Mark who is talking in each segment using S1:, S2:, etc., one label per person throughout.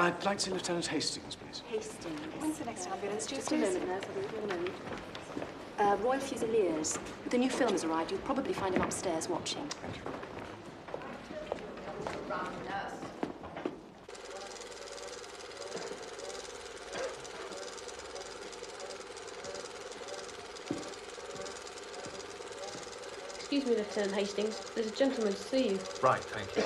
S1: I'd like to see Lieutenant Hastings, please.
S2: Hastings.
S3: When's the next ambulance due?
S2: Just a moment, nurse. A moment. Royal Fusiliers. The new film has arrived. You'll probably find him upstairs watching.
S1: Thank you.
S4: Excuse me, Lieutenant Hastings. There's a gentleman to see you.
S1: Right, thank you.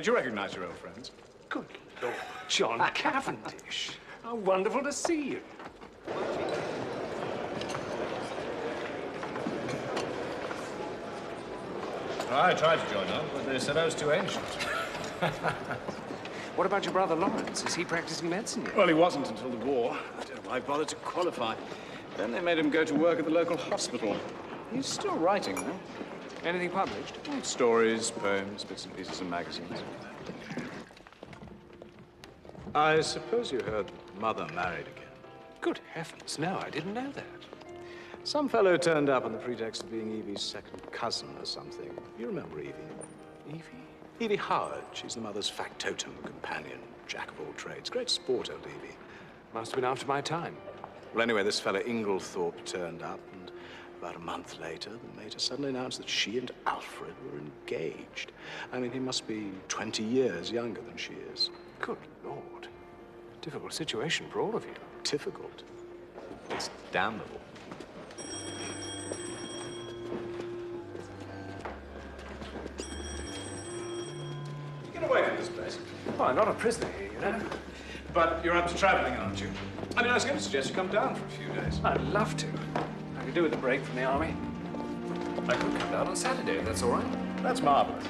S1: Do you recognize your old friends?
S5: Good Lord, John Cavendish. How wonderful to see you.
S1: I tried to join up, but they said I was too ancient.
S5: What about your brother Lawrence? Is he practicing medicine yet?
S1: Well, he wasn't until the war. I don't know why I bothered to qualify. Then they made him go to work at the local hospital. He's still writing, though.
S5: Anything published?
S1: Stories, poems, bits and pieces in magazines. I suppose you heard Mother married again.
S5: Good heavens, no, I didn't know that.
S1: Some fellow turned up on the pretext of being Evie's second cousin or something. You remember Evie?
S5: Evie?
S1: Evie Howard. She's the mother's factotum companion, jack of all trades. Great sport, old Evie.
S5: Must have been after my time.
S1: Well, anyway, this fellow Ingltorp turned up, and about a month later, the mater suddenly announced that she and Alfred were engaged. I mean, he must be 20 years younger than she is.
S5: Good Lord. Difficult situation for all of you.
S1: Difficult. It's damnable. Get away from this place.
S5: Well, I'm not a prisoner here, you know.
S1: But you're up to traveling, aren't you? I mean, I was going to suggest you come down for a few days.
S5: I'd love to. I could do with a break from the army. I could come down on Saturday, if that's all right.
S1: That's marvelous.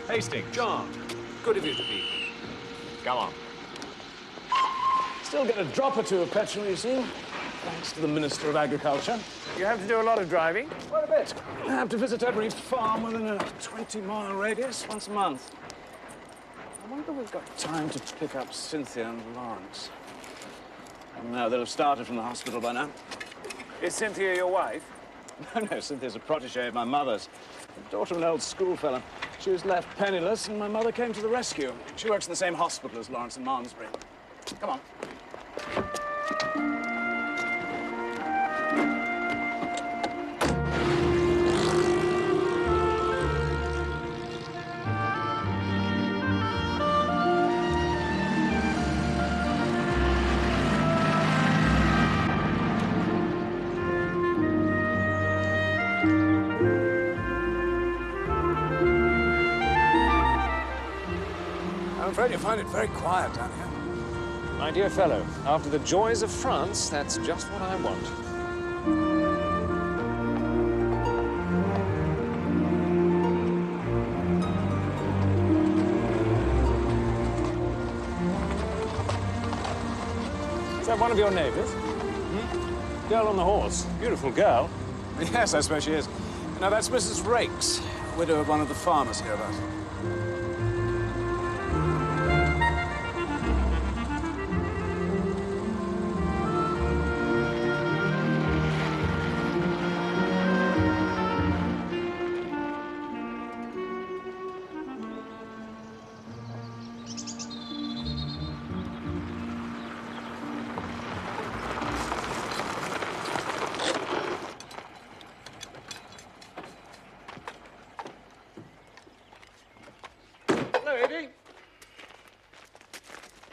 S1: Hastings.
S5: John, good of you to be here.
S1: Go on.
S6: Still get a drop or two of petrol, you see, thanks to the Minister of Agriculture.
S5: You have to do a lot of driving?
S6: Quite a bit. I have to visit every farm within a 20-mile radius once a month. I wonder if we've got time to pick up Cynthia and Lawrence. No, they'll have started from the hospital by now.
S5: Is Cynthia your wife?
S6: No, Cynthia's a protege of my mother's. The daughter of an old schoolfellow. She was left penniless, and my mother came to the rescue. She works in the same hospital as Lawrence and Malmesbury. Come on.
S5: I'm afraid you'll find it very quiet down here. My dear fellow, after the joys of France, that's just what I want. Is that one of your neighbors? Hmm? Girl on the horse. Beautiful girl.
S6: Yes, I suppose she is. Now, that's Mrs. Rakes, widow of one of the farmers hereabouts.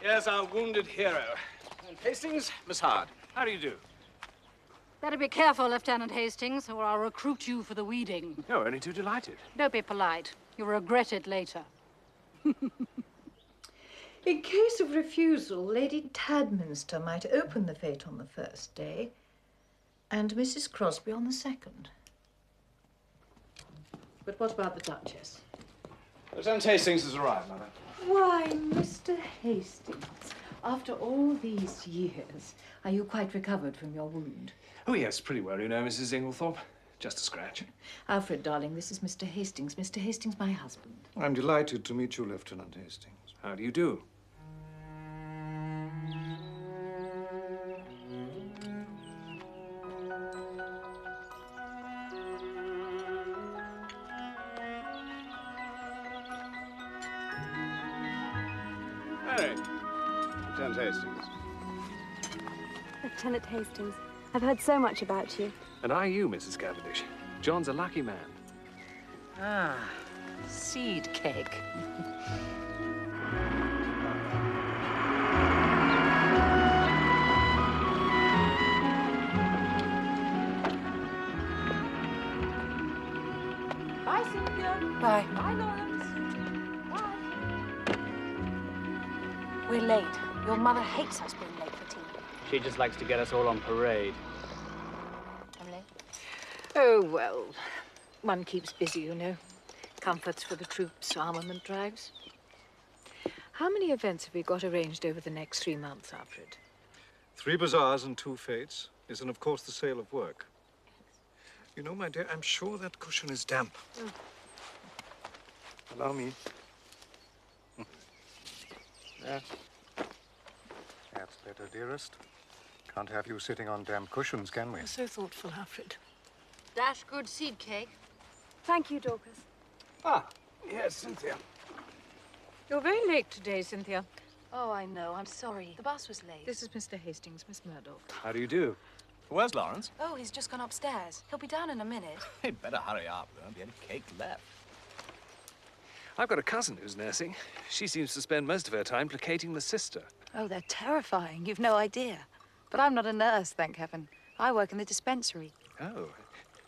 S6: Here's our wounded hero. And Hastings, Miss Hard.
S5: How do you do?
S3: Better be careful, Lieutenant Hastings, or I'll recruit you for the weeding.
S5: No, only too delighted.
S3: Don't be polite. You'll regret it later.
S7: In case of refusal, Lady Tadminster might open the fete on the first day, and Mrs. Crosby on the second. But what about the Duchess?
S1: Lieutenant Hastings has arrived, Mother.
S7: Why, Mr. Hastings, after all these years, are you quite recovered from your wound?
S5: Oh, yes, pretty well, you know, Mrs. Inglethorpe. Just a scratch.
S7: Alfred, darling, this is Mr. Hastings. Mr. Hastings, my husband.
S8: I'm delighted to meet you, Lieutenant Hastings.
S5: How do you do?
S1: Mary. Lieutenant Hastings.
S9: Lieutenant Hastings, I've heard so much about you.
S5: And are you, Mrs. Cavendish? John's a lucky man.
S7: Ah, seed cake.
S2: Bye, Cynthia.
S7: Bye.
S2: Bye, Lawrence. Bye.
S3: We're late. Your mother hates us being late for tea.
S6: She just likes to get us all on parade.
S3: Emily?
S7: Oh, well, one keeps busy, you know. Comforts for the troops, armament drives. How many events have we got arranged over the next 3 months, Alfred?
S8: 3 bazaars and 2 fetes, is, and of course, the sale of work. You know, my dear, I'm sure that cushion is damp.
S7: Oh.
S8: Allow me. There. That's better, dearest. Can't have you sitting on damp cushions, can we?
S7: You're so thoughtful, Alfred.
S3: Dash good seed cake.
S9: Thank you, Dorcas.
S5: Ah, yes, Cynthia.
S7: You're very late today, Cynthia.
S2: Oh, I know. I'm sorry. The bus was late.
S7: This is Mr. Hastings, Miss Murdoch.
S5: How do you do?
S10: Where's Lawrence?
S2: Oh, he's just gone upstairs. He'll be down in a minute.
S10: He'd better hurry up. There won't be any cake left.
S5: I've got a cousin who's nursing. She seems to spend most of her time placating the sister.
S2: Oh, they're terrifying. You've no idea. But I'm not a nurse, thank heaven. I work in the dispensary.
S5: Oh.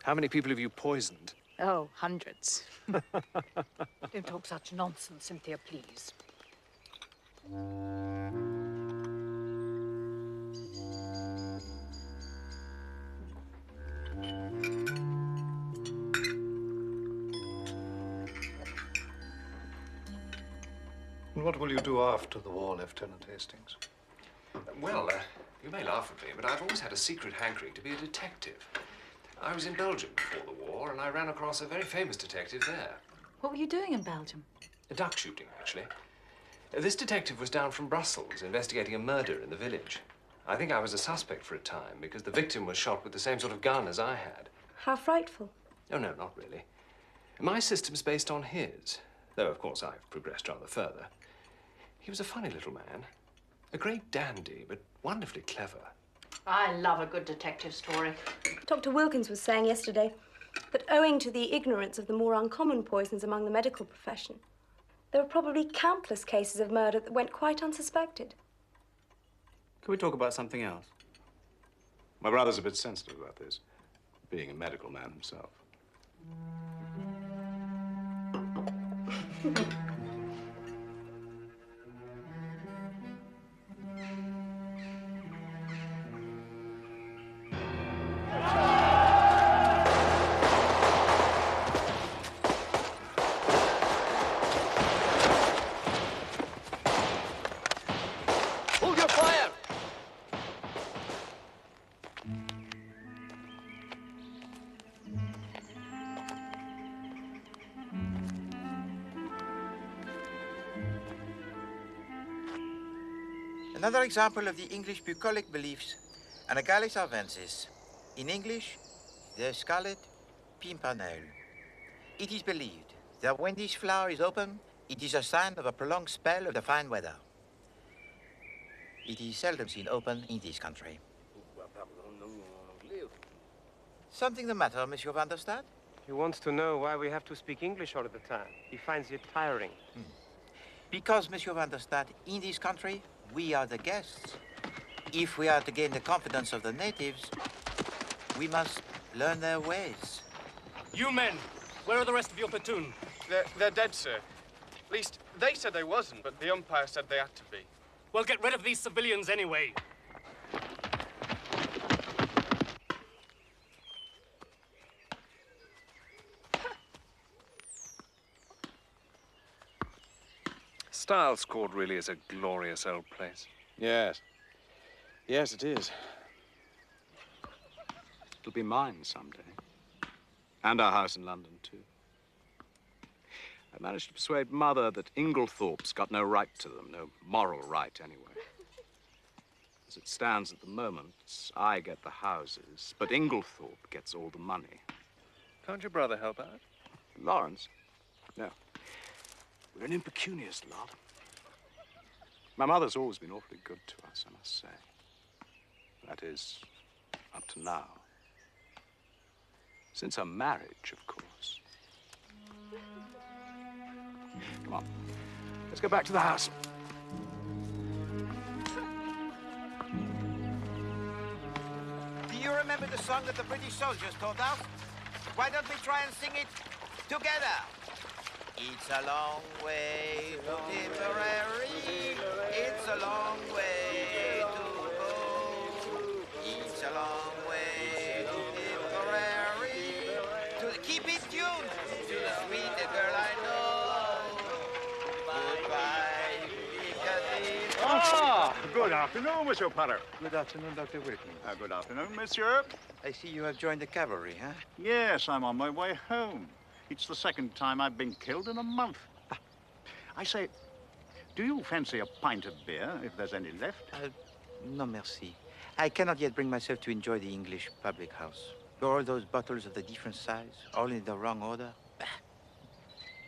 S5: How many people have you poisoned?
S2: Oh, hundreds.
S7: Don't talk such nonsense, Cynthia, please.
S8: And what will you do after the war, Lieutenant Hastings?
S5: Well, you may laugh at me, but I've always had a secret hankering to be a detective. I was in Belgium before the war, and I ran across a very famous detective there.
S2: What were you doing in Belgium?
S5: Duck shooting, actually. This detective was down from Brussels, investigating a murder in the village. I think I was a suspect for a time, because the victim was shot with the same sort of gun as I had.
S9: How frightful.
S5: Oh, no, not really. My system's based on his, though, of course, I've progressed rather further. He was a funny little man. A great dandy, but wonderfully clever.
S7: I love a good detective story.
S9: Dr. Wilkins was saying yesterday that owing to the ignorance of the more uncommon poisons among the medical profession, there were probably countless cases of murder that went quite unsuspected.
S1: Can we talk about something else? My brother's a bit sensitive about this, being a medical man himself.
S11: Another example of the English bucolic beliefs, Anagalis arvensis. In English, the scarlet pimpernel. It is believed that when this flower is open, it is a sign of a prolonged spell of the fine weather. It is seldom seen open in this country. Something the matter, Monsieur Van der Stadt?
S12: He wants to know why we have to speak English all the time. He finds it tiring.
S11: Because, Monsieur Van der Stadt, in this country, we are the guests. If we are to gain the confidence of the natives, We must learn their ways.
S13: You men, where are the rest of your platoon?
S14: They're dead, sir. At least, they said they wasn't, but the umpire said they had to be.
S13: Well, get rid of these civilians anyway.
S8: Styles Court really is a glorious old place.
S1: Yes. Yes, it is. It'll be mine someday. And our house in London, too. I managed to persuade Mother that Inglethorpe's got no right to them, no moral right, anyway. As it stands at the moment, I get the houses, but Inglethorpe gets all the money.
S8: Can't your brother help out?
S1: Lawrence? No. We're an impecunious lot. My mother's always been awfully good to us, I must say. That is, up to now. Since her marriage, of course. Come on, let's go back to the house.
S11: Do you remember the song that the British soldiers taught us? Why don't we try and sing it together? It's a long way to Tipperary. It's a long way to go. It's a long way to Tipperary. Keep it tuned to the sweet girl I know. Goodbye, Piccadilly.
S15: Ah, good afternoon, Monsieur Potter.
S11: Good afternoon, Dr. Whitney.
S15: Good afternoon, Monsieur.
S11: I see you have joined the cavalry, huh?
S15: Yes, I'm on my way home. It's the second time I've been killed in a month. I say, do you fancy a pint of beer, if there's any left?
S11: No, merci. I cannot yet bring myself to enjoy the English public house. All those bottles of the different size, all in the wrong order.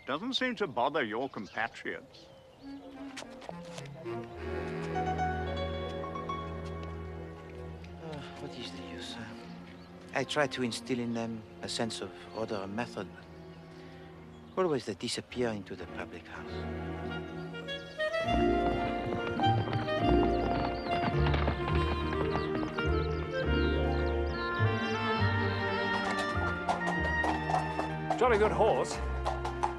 S15: Doesn't seem to bother your compatriots.
S11: What is the use? I try to instill in them a sense of order and method. Always they disappear into the public house.
S8: Jolly good horse.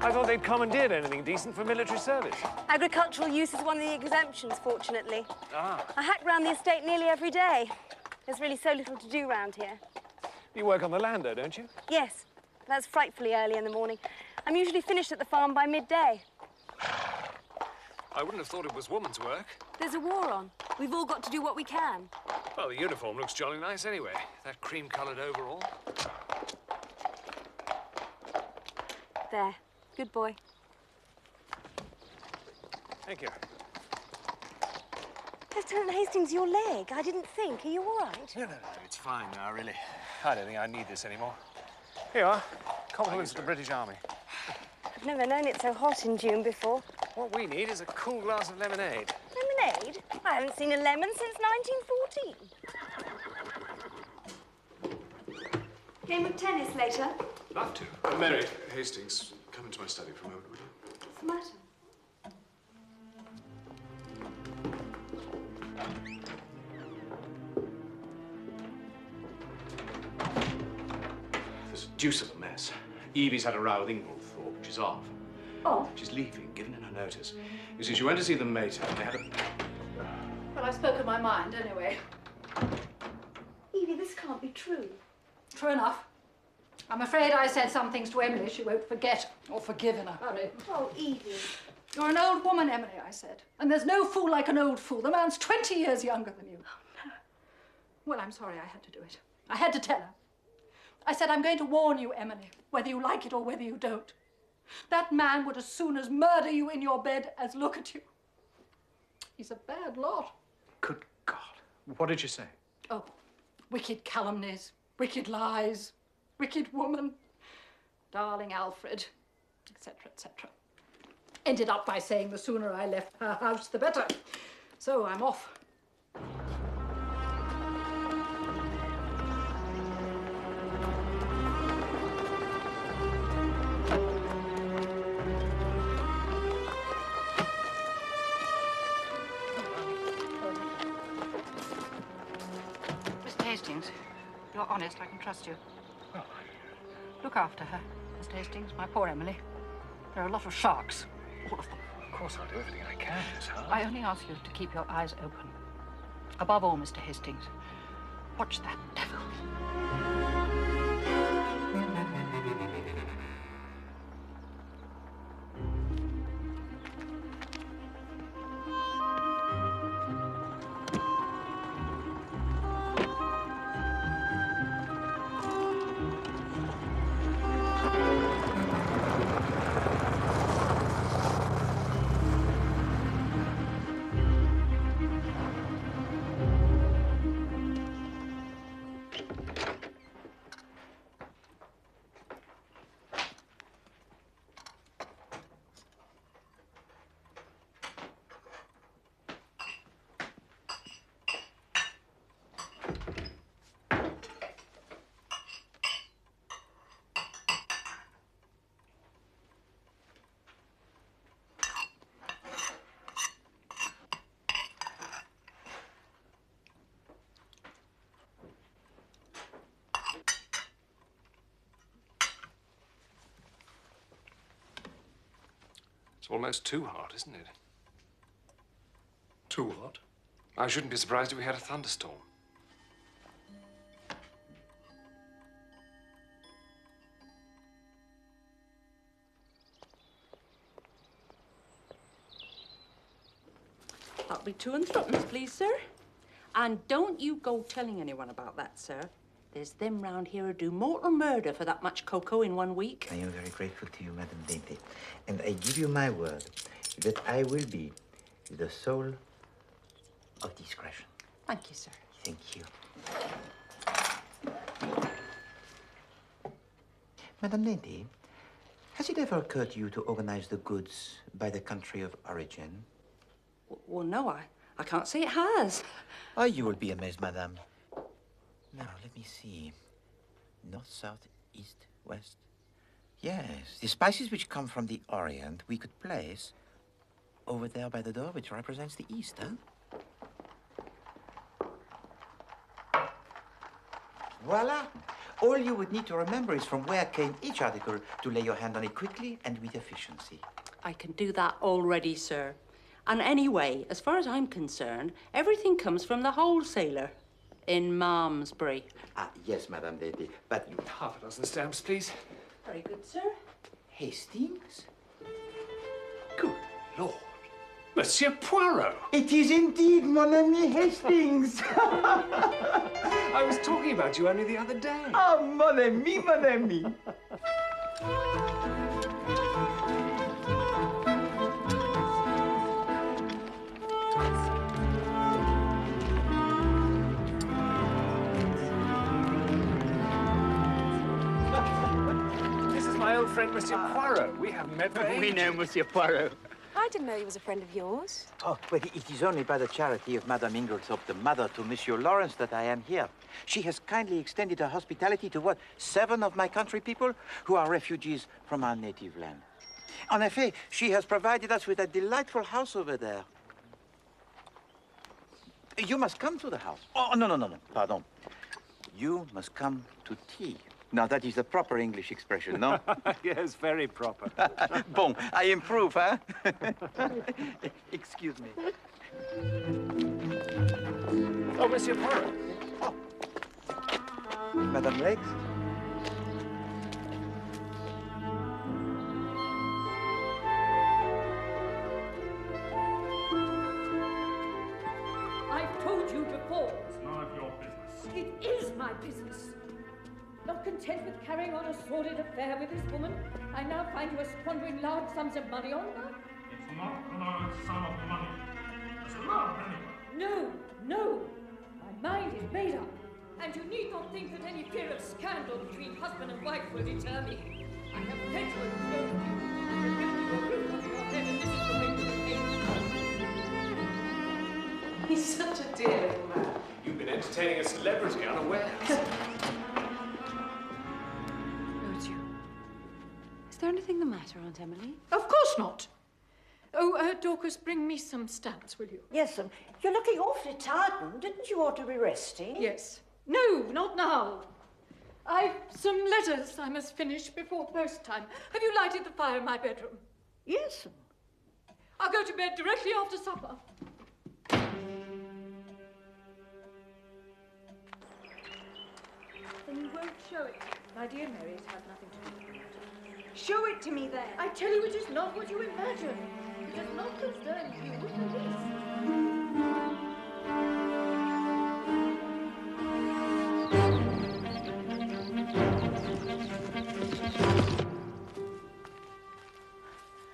S8: I thought they'd commandeered anything decent for military service.
S9: Agricultural use is one of the exemptions, fortunately.
S8: Ah.
S9: I hack round the estate nearly every day. There's really so little to do round here.
S8: You work on the land, though, don't you?
S9: Yes, that's frightfully early in the morning. I'm usually finished at the farm by midday.
S8: I wouldn't have thought it was woman's work.
S9: There's a war on. We've all got to do what we can.
S8: Well, the uniform looks jolly nice anyway. That cream-coloured overall.
S9: There. Good boy.
S8: Thank you.
S9: Lieutenant Hastings, your leg. I didn't think. Are you all right?
S5: No, it's fine now, really.
S8: I don't think I need this anymore. Here you are. Compliments to the British Army.
S9: I've never known it so hot in June before.
S8: What we need is a cool glass of lemonade.
S9: Lemonade? I haven't seen a lemon since 1914. Game of tennis later?
S1: Love to. Mary Hastings, come into my study for a moment, will you?
S9: What's the matter?
S1: There's a deuce of a mess. Evie's had a row with Inglethorpe. She's off.
S9: Oh?
S1: She's leaving, giving in her notice. You see, she went to see the mater, and they had a...
S3: Well, I've spoken my mind anyway.
S9: Evie, this can't be true.
S3: True enough. I'm afraid I said some things to Emily she won't forget or forgive in a hurry.
S9: Oh, Evie.
S3: You're an old woman, Emily, I said. And there's no fool like an old fool. The man's 20 years younger than you. Oh, no. Well, I'm sorry I had to do it. I had to tell her. I said, I'm going to warn you, Emily, whether you like it or whether you don't. That man would as soon as murder you in your bed as look at you. He's a bad lot.
S1: Good God. What did you say?
S3: Oh, wicked calumnies, wicked lies, wicked woman, darling Alfred, etc., etc. Ended up by saying the sooner I left her house, the better. So I'm off. you're honest, I can trust you. Oh. Look after her, Mr. Hastings, my poor Emily. There are a lot of sharks, all of them.
S5: Of course, I'll do everything I can, Miss Hart.
S3: I only ask you to keep your eyes open. Above all, Mr. Hastings, watch that devil.
S5: It's almost too hot, isn't it?
S8: Too hot?
S5: I shouldn't be surprised if we had a thunderstorm.
S16: That'll be 2 and 3, please, sir. And don't you go telling anyone about that, sir. There's them round here who do mortal murder for that much cocoa in 1 week.
S11: I am very grateful to you, Madame Dainty. And I give you my word that I will be the soul of discretion.
S16: Thank you, sir.
S11: Thank you. Madame Dainty, has it ever occurred to you to organize the goods by the country of origin?
S16: Well, no, I can't say it has.
S11: Oh, you will be amazed, Madame. Now, let me see. North, south, east, west. Yes, the spices which come from the Orient we could place over there by the door, which represents the east, huh? Voila! All you would need to remember is from where came each article to lay your hand on it quickly and with efficiency.
S16: I can do that already, sir. And anyway, as far as I'm concerned, everything comes from the wholesaler in Malmesbury.
S11: Ah, yes, Madame Dainty, but you...
S5: Half a dozen stamps, please.
S16: Very good, sir.
S11: Hastings?
S5: Good Lord. Monsieur Poirot.
S11: It is indeed mon ami Hastings.
S5: I was talking about you only the other day.
S11: Oh, mon ami, mon ami.
S5: This is my old friend, Monsieur Poirot. We haven't met for ages.
S11: We know Monsieur Poirot.
S2: I didn't know he was a friend of yours.
S11: Oh, well, it is only by the charity of Madame Ingltorp, the mother to Monsieur Lawrence, that I am here. She has kindly extended her hospitality to, what, 7 of my country people who are refugees from our native land. En effet, she has provided us with a delightful house over there. You must come to the house. Oh, no, pardon. You must come to tea. Now, that is the proper English expression, no?
S6: Yes, very proper.
S11: Bon, I improve, huh? Excuse me.
S5: Oh, Monsieur Poirot.
S11: Oh. Madame Legs?
S17: I've told you before.
S18: It's none of your business.
S17: It is my business. Not content with carrying on a sordid affair with this woman, I now find you are squandering large sums of money on her?
S18: It's not a large sum of money. It's a love, anyway.
S17: No. My mind is made up. And you need not think that any fear of scandal between husband and wife will deter me. I have read you and known you. I have given you a roof over your head, and this is the way you will pay.
S16: He's such a dear little man.
S5: You've been entertaining a celebrity unawares.
S2: Is there anything the matter, Aunt Emily?
S3: Of course not. Oh, Dorcas, bring me some stamps, will you?
S19: Yes, you're looking awfully tired, Mum. Didn't you ought to be resting?
S3: Yes. No, not now.
S17: I've some letters I must finish before post time. Have you lighted the fire in my bedroom?
S19: Yes.
S17: I'll go to bed directly after supper.
S9: Then you won't show it.
S7: My dear Mary, it has nothing to do with it.
S9: Show it to me then.
S17: I tell you, it is not what you imagine. It does not concern you in the least.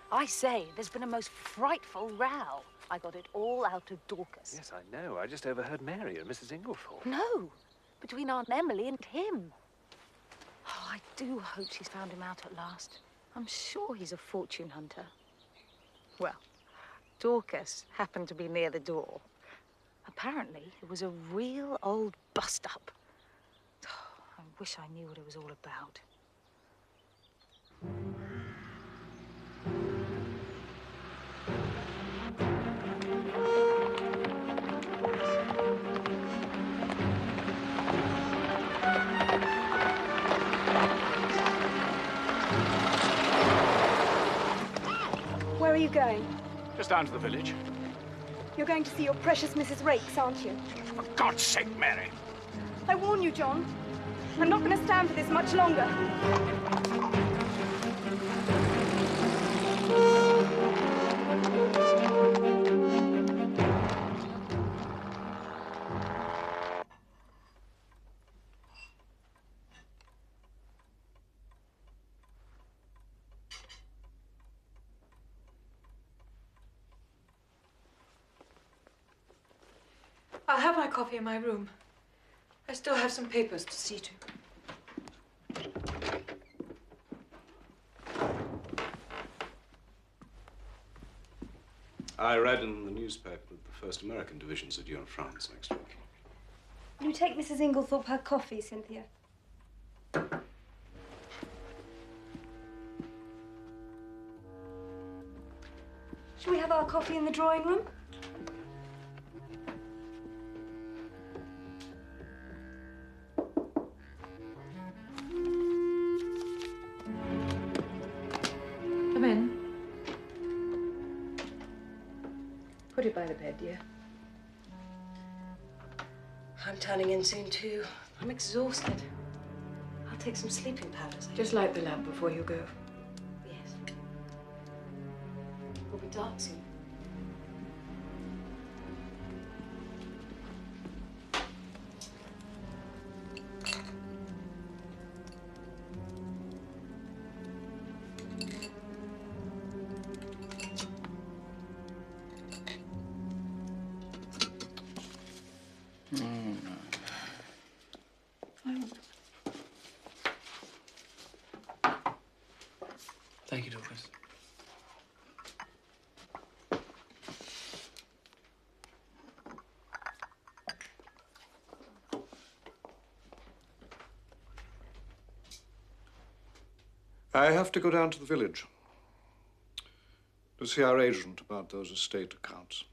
S7: I say, there's been a most frightful row. I got it all out of Dorcas.
S5: Yes, I know. I just overheard Mary and Mrs. Inglethorpe.
S7: No, between Aunt Emily and him. Oh, I do hope she's found him out at last. I'm sure he's a fortune hunter. Well, Dorcas happened to be near the door. Apparently, it was a real old bust-up. Oh, I wish I knew what it was all about.
S9: Where are you going?
S6: Just down to the village.
S9: You're going to see your precious Mrs. Rakes, aren't you?
S6: For God's sake, Mary.
S9: I warn you, John. I'm not going to stand for this much longer.
S3: I'll have my coffee in my room. I still have some papers to see to.
S1: I read in the newspaper that the 1st American Division's are due in France next week.
S9: Will you take Mrs. Inglethorpe her coffee, Cynthia? Shall we have our coffee in the drawing room?
S3: Come in. Put it by the bed, dear.
S2: I'm turning in soon, too. I'm exhausted. I'll take some sleeping powders.
S3: Just light the lamp before you go.
S2: Yes. It'll be dark soon.
S6: Thank you, Dorcas.
S8: I have to go down to the village to see our agent about those estate accounts.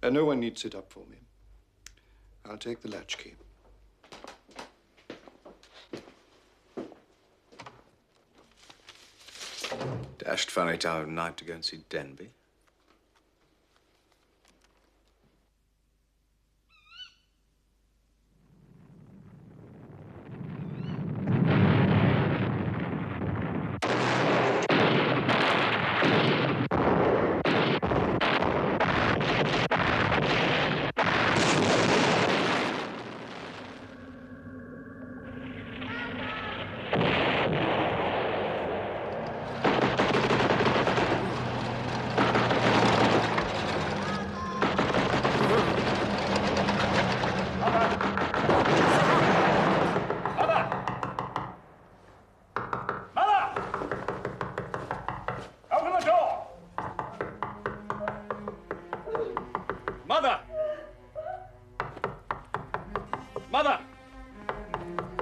S8: And no one needs sit up for me. I'll take the latchkey.
S1: Dashed funny time of night to go and see Denby.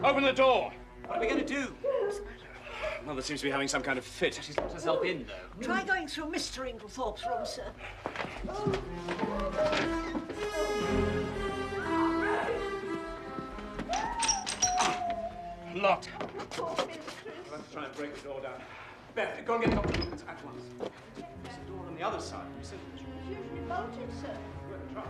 S6: Open the door.
S10: What are we going to do?
S6: Mother seems to be having some kind of fit.
S10: She's locked herself in, though.
S19: Try going through Mr. Inglethorpe's room, sir.
S5: locked. Let's try and break the door down. Beth, go and get Dr. Wilkins at once. There's a door on the other side. You said it was
S19: Usually bolted, sir.
S5: try.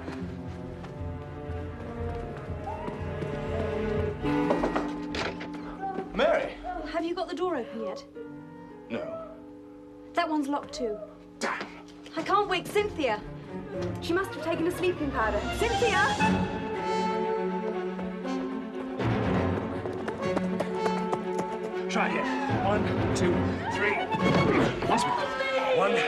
S5: Mary!
S9: Oh, have you got the door open yet?
S1: No.
S9: That one's locked too. Damn! I can't wake Cynthia. She must have taken a sleeping powder. Cynthia!
S5: Try here. 1, 2, 3. Once more. 1, 2, 3.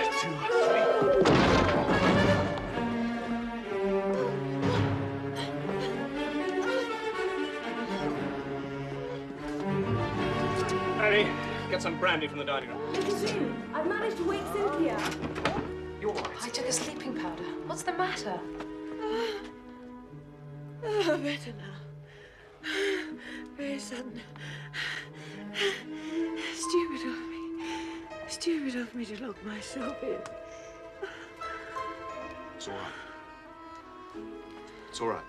S5: Mary, get some brandy from the dining room.
S9: Look at you. I've managed to wake Cynthia.
S5: You're all right.
S2: I took a sleeping powder. What's the matter?
S19: Oh, better now. Very sudden. Stupid of me. Stupid of me to lock myself in.
S1: It's all right. It's all right.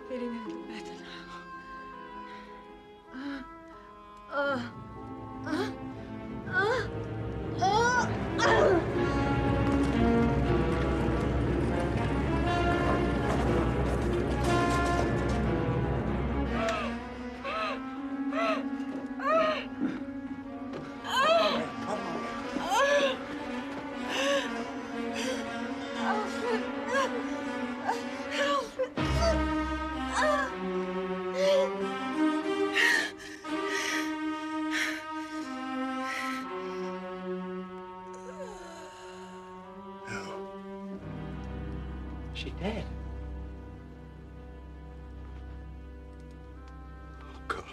S19: Feeling a little better now.
S5: She dead?
S1: Oh, God.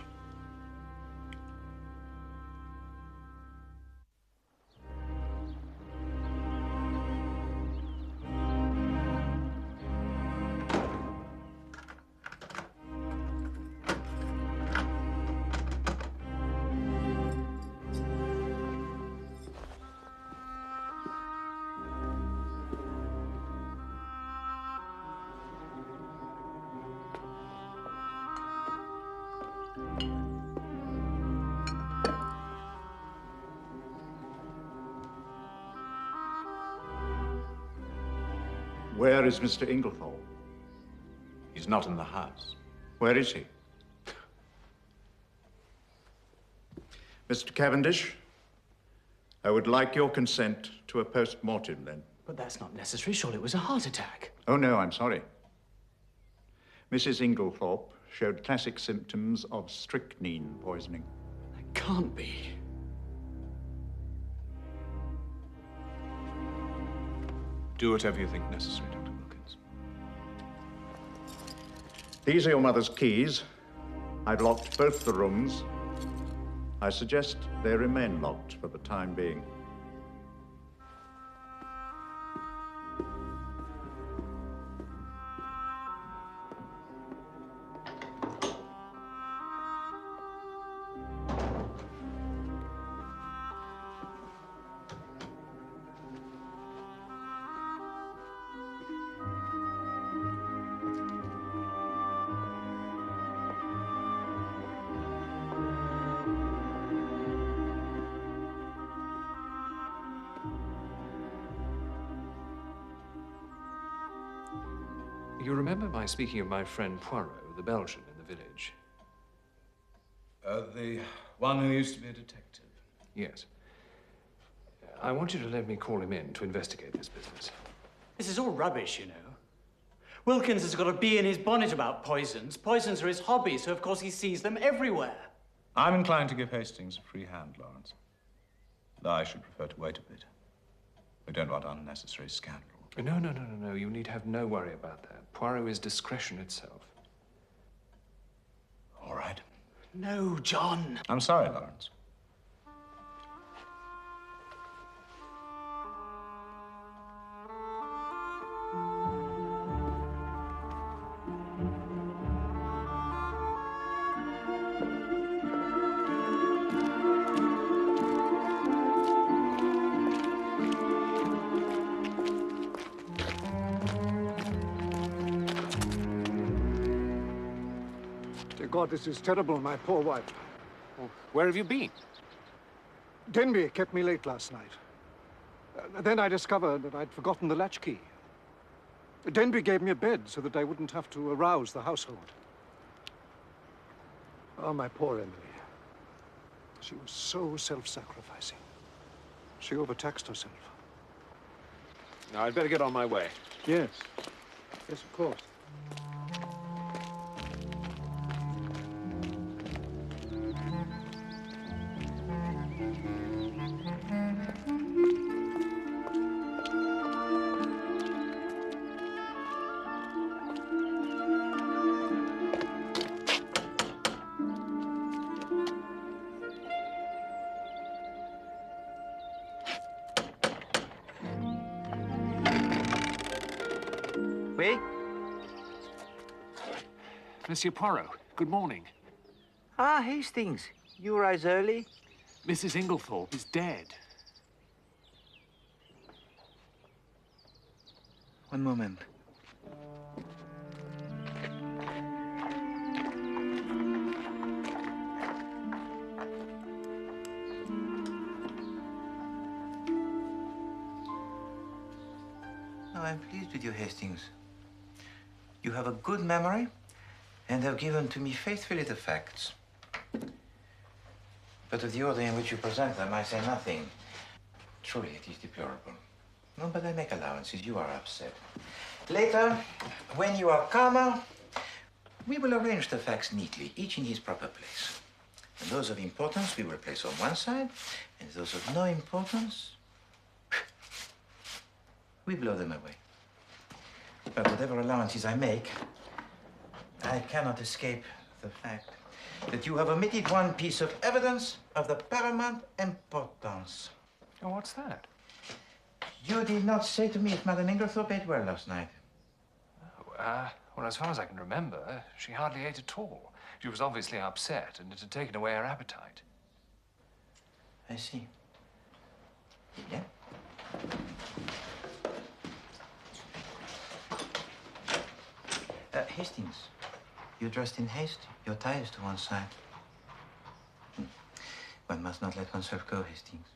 S15: Where is Mr. Inglethorpe?
S1: He's not in the house.
S15: Where is he? Mr. Cavendish, I would like your consent to a post-mortem, then.
S10: But that's not necessary. Surely it was a heart attack.
S15: Oh, no, I'm sorry. Mrs. Inglethorpe showed classic symptoms of strychnine poisoning.
S10: That can't be.
S1: Do whatever you think necessary, Dr. Wilkins.
S15: These are your mother's keys. I've locked both the rooms. I suggest they remain locked for the time being.
S5: You remember my speaking of my friend Poirot, the Belgian in the village?
S1: The one who used to be a detective.
S5: Yes. I want you to let me call him in to investigate this business.
S10: This is all rubbish, you know. Wilkins has got a bee in his bonnet about poisons. Poisons are his hobby, so of course he sees them everywhere.
S1: I'm inclined to give Hastings a free hand, Lawrence. Though I should prefer to wait a bit. We don't want unnecessary scandal.
S5: No. You need have no worry about that. Poirot is discretion itself.
S1: All right.
S10: No, John.
S1: I'm sorry, Lawrence.
S6: God, this is terrible, my poor wife.
S5: Well, where have you been?
S6: Denby kept me late last night. Then I discovered that I'd forgotten the latchkey. Denby gave me a bed so that I wouldn't have to arouse the household. Oh, my poor Emily. She was so self-sacrificing. She overtaxed herself.
S5: Now, I'd better get on my way.
S6: Yes. Yes, of course.
S11: Oui?
S5: Monsieur Poirot, good morning.
S11: Ah, Hastings. You rise early?
S5: Mrs. Inglethorpe is dead.
S11: One moment. I'm pleased with you, Hastings. You have a good memory and have given to me faithfully the facts. But of the order in which you present them, I say nothing. Truly, it is deplorable. No, but I make allowances. You are upset. Later, when you are calmer, we will arrange the facts neatly, each in his proper place. And those of importance we will place on one side, and those of no importance, we blow them away. But whatever allowances I make, I cannot escape the fact that you have omitted one piece of evidence of the paramount importance.
S5: Oh, what's that?
S11: You did not say to me if Madame Inglethorpe ate well last night.
S5: Well, as far as I can remember, she hardly ate at all. She was obviously upset, and it had taken away her appetite.
S11: I see. Yeah? Hastings, you're dressed in haste. Your tie is to one side. One must not let oneself go, Hastings.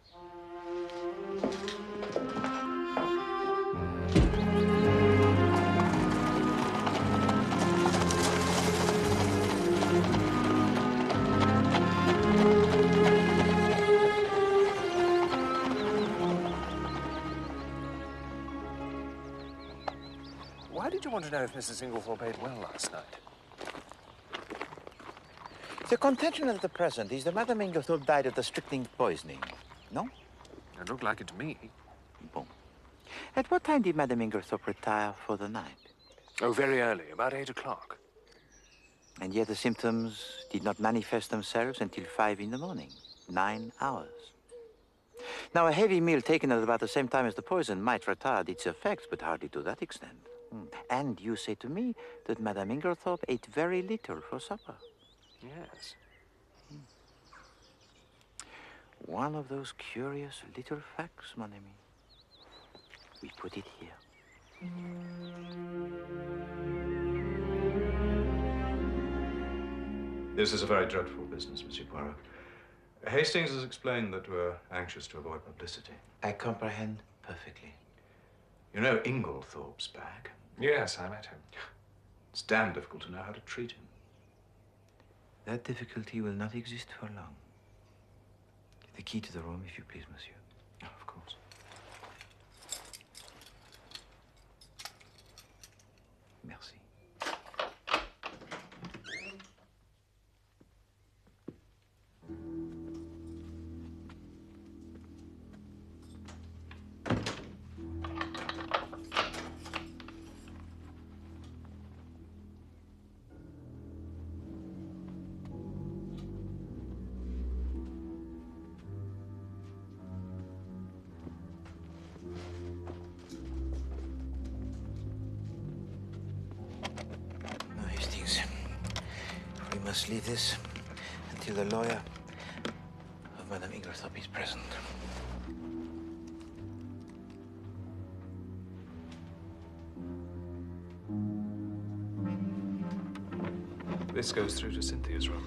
S5: Why did you want to know if Mrs. Inglethorpe ate well last night?
S11: The contention at the present is that Madame Inglethorpe died of the strychnine poisoning. No?
S5: It looked like it to me.
S11: Bon. At what time did Madame Inglethorpe retire for the night?
S5: Oh, very early, about 8 o'clock.
S11: And yet the symptoms did not manifest themselves until 5 in the morning. 9 hours. Now, a heavy meal taken at about the same time as the poison might retard its effects, but hardly to that extent. And you say to me that Madame Inglethorpe ate very little for supper.
S5: Yes.
S11: One of those curious little facts, mon ami. We put it here.
S1: This is a very dreadful business, Monsieur Poirot. Hastings has explained that we're anxious to avoid publicity.
S11: I comprehend perfectly.
S1: You know Inglethorpe's back?
S5: Yes, I met him.
S1: It's damn difficult to know how to treat him.
S11: That difficulty will not exist for long. The key to the room, if you please, monsieur.
S1: Oh, of course.
S11: Merci. Must leave this until the lawyer of Madame Inglethorpe is present.
S5: This goes through to Cynthia's room.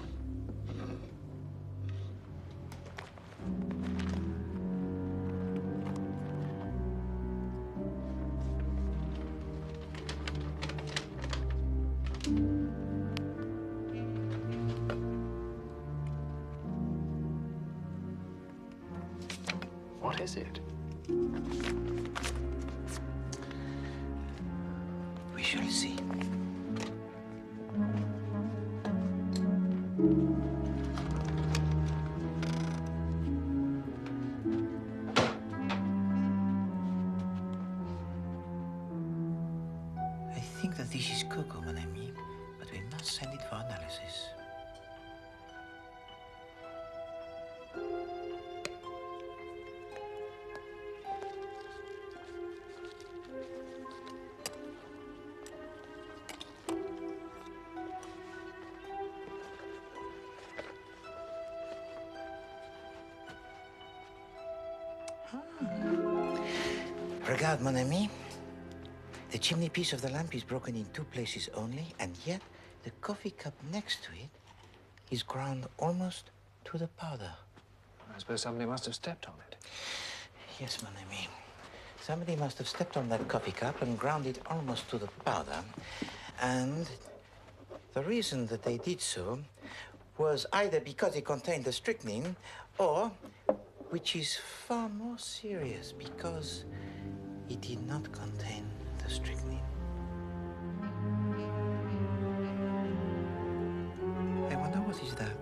S5: What is it?
S11: We shall see. I think that this is cocoa, mon ami, but we must send it for analysis. Regarde, mon ami. The chimney piece of the lamp is broken in 2 places only, and yet the coffee cup next to it is ground almost to the powder.
S5: I suppose somebody must have stepped on it.
S11: Yes, mon ami. Somebody must have stepped on that coffee cup and ground it almost to the powder. And the reason that they did so was either because it contained the strychnine or, which is far more serious, because it did not contain the strychnine. I wonder what is that?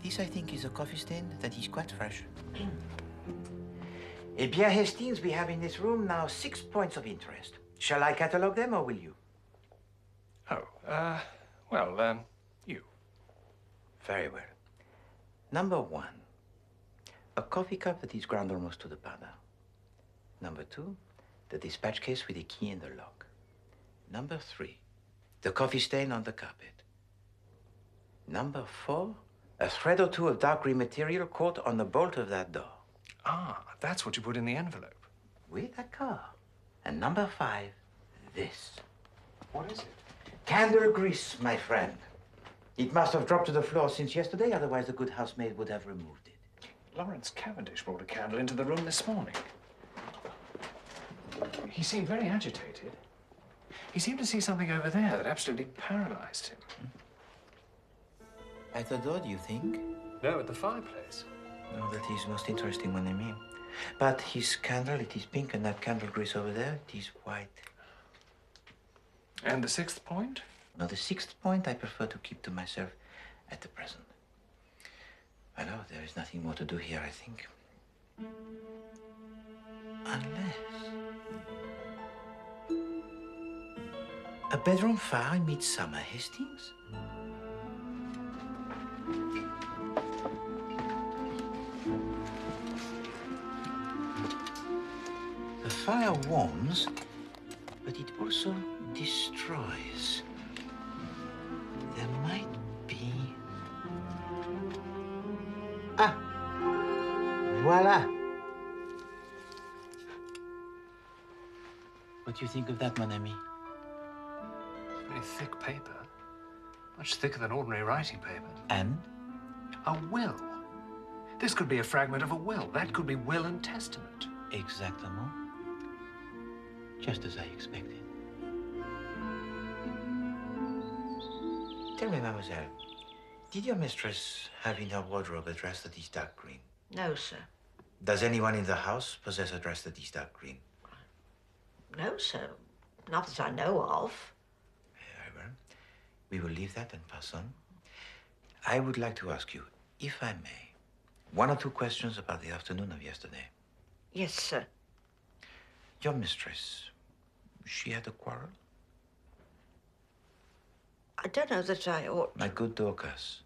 S11: This, I think, is a coffee stain that is quite fresh. Eh bien, Hastings, we have in this room now 6 points of interest. Shall I catalogue them, or will you?
S5: Oh, well, you.
S11: Very well. Number 1, a coffee cup that is ground almost to the powder. Number 2, the dispatch case with the key in the lock. Number 3, the coffee stain on the carpet. Number 4, a thread or 2 of dark green material caught on the bolt of that door.
S5: Ah, that's what you put in the envelope.
S11: Oui, d'accord. And number 5, this.
S5: What is it?
S11: Candle grease, my friend. It must have dropped to the floor since yesterday, otherwise the good housemaid would have removed it.
S5: Lawrence Cavendish brought a candle into the room this morning. He seemed very agitated. He seemed to see something over there that absolutely paralyzed him.
S11: At the door, do you think?
S5: No, at the fireplace.
S11: No, that is most interesting, mon ami. But his candle, it is pink, and that candle grease over there, it is white.
S5: And the 6th point?
S11: No, the 6th point I prefer to keep to myself at the present. I know there is nothing more to do here, I think. Unless... a bedroom fire in midsummer, Hastings? The fire warms, but it also destroys. There might be... Ah! Voila! What do you think of that, mon ami?
S5: Very thick paper. Much thicker than ordinary writing paper.
S11: And?
S5: A will. This could be a fragment of a will. That could be will and testament.
S11: Exactement. Just as I expected. Tell me, mademoiselle, did your mistress have in her wardrobe a dress that is dark green?
S20: No, sir.
S11: Does anyone in the house possess a dress that is dark green?
S20: No, sir. Not that I know of.
S11: Very well. We will leave that and pass on. I would like to ask you, if I may, 1 or 2 questions about the afternoon of yesterday.
S20: Yes, sir.
S11: Your mistress, she had a quarrel?
S20: I don't know that I ought...
S11: My good Dorcas,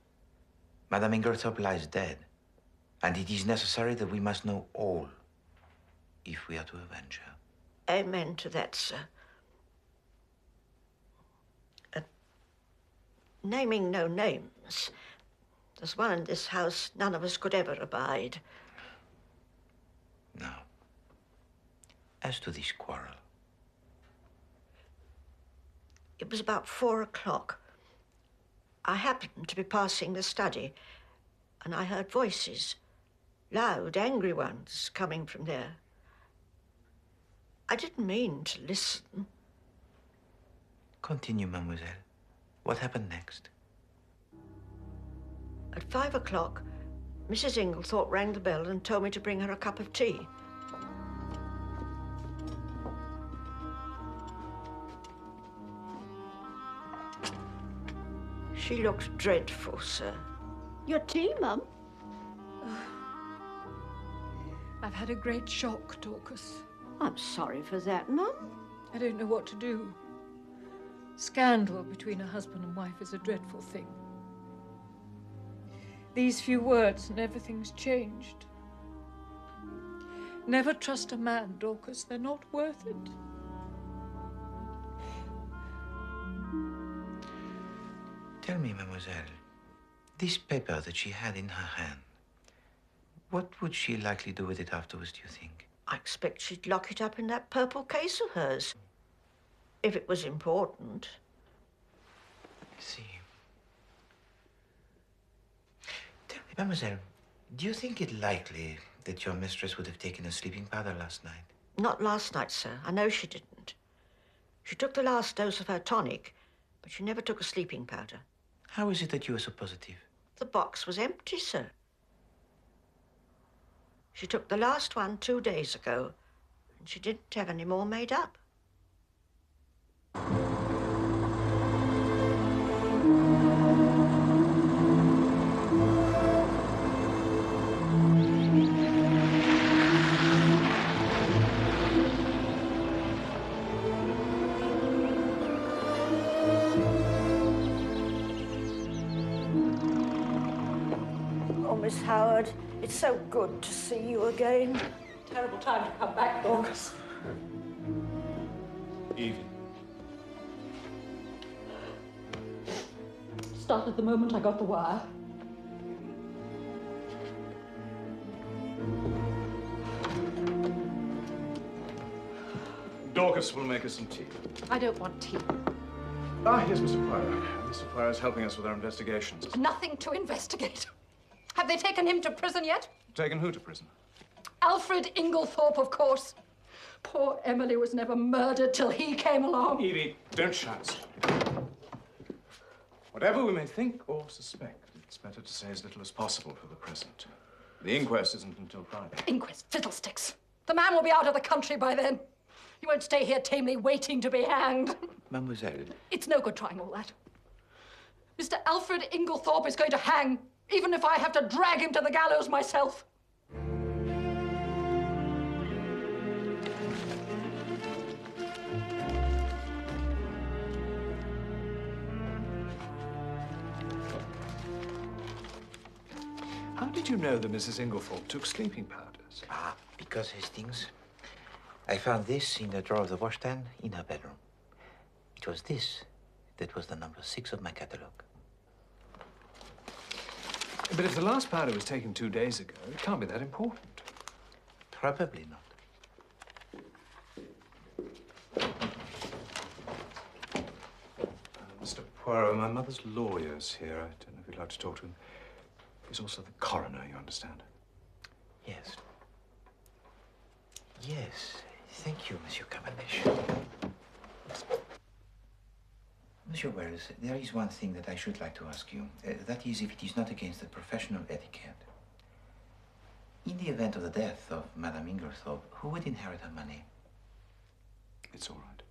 S11: Madame Ingltorp lies dead, and it is necessary that we must know all if we are to avenge her.
S20: Amen to that, sir. Naming no names, There's one in this house none of us could ever abide.
S11: Now, as to this quarrel.
S20: It was about 4 o'clock. I happened to be passing the study, and I heard voices, loud, angry ones, coming from there. I didn't mean to listen.
S11: Continue, mademoiselle. What happened next?
S20: At 5 o'clock, Mrs. Inglethorpe rang the bell and told me to bring her a cup of tea. She looked dreadful, sir.
S19: Your tea, Mum?
S3: I've had a great shock, Dorcas.
S19: I'm sorry for that, Mum.
S3: I don't know what to do. Scandal between a husband and wife is a dreadful thing. These few words and everything's changed. Never trust a man, Dorcas. They're not worth it.
S11: Tell me, mademoiselle, this paper that she had in her hand, what would she likely do with it afterwards, do you think?
S20: I expect she'd lock it up in that purple case of hers. If it was important.
S11: I see. Tell me, mademoiselle, do you think it likely that your mistress would have taken a sleeping powder last night?
S20: Not last night, sir. I know she didn't. She took the last dose of her tonic, but she never took a sleeping powder.
S11: How is it that you are so positive?
S20: The box was empty, sir. She took the last one 2 days ago, and she didn't have any more made up.
S19: Miss Howard, it's so good to see you again.
S3: Terrible time to come back, Dorcas.
S6: Evie.
S3: Started the moment I got the wire.
S6: Dorcas will make us some tea.
S3: I don't want tea.
S6: Ah, here's Mr. Poirot. Mr. Poirot is helping us with our investigations.
S3: Nothing to investigate. Have they taken him to prison yet?
S6: Taken who to prison?
S3: Alfred Inglethorpe, of course. Poor Emily was never murdered till he came along.
S6: Evie, don't shout. Whatever we may think or suspect, it's better to say as little as possible for the present. The inquest isn't until Friday.
S3: Inquest? Fiddlesticks. The man will be out of the country by then. He won't stay here tamely waiting to be hanged.
S11: Mademoiselle.
S3: It's no good trying all that. Mr. Alfred Inglethorpe is going to hang, even if I have to drag him to the gallows myself.
S5: How did you know that Mrs. Inglethorpe took sleeping powders?
S11: Ah, because Hastings, I found this in the drawer of the washstand in her bedroom. It was this that was the number 6 of my catalogue.
S5: But if the last powder was taken 2 days ago, it can't be that important.
S11: Probably not.
S6: Mr. Poirot, my mother's lawyer's here. I don't know if you'd like to talk to him. He's also the coroner, you understand?
S11: Yes. Yes. Thank you, Monsieur Cavendish. Monsieur Wells, there is one thing that I should like to ask you. That is, if it is not against the professional etiquette. In the event of the death of Madame Inglethorpe, who would inherit her money?
S6: It's all right.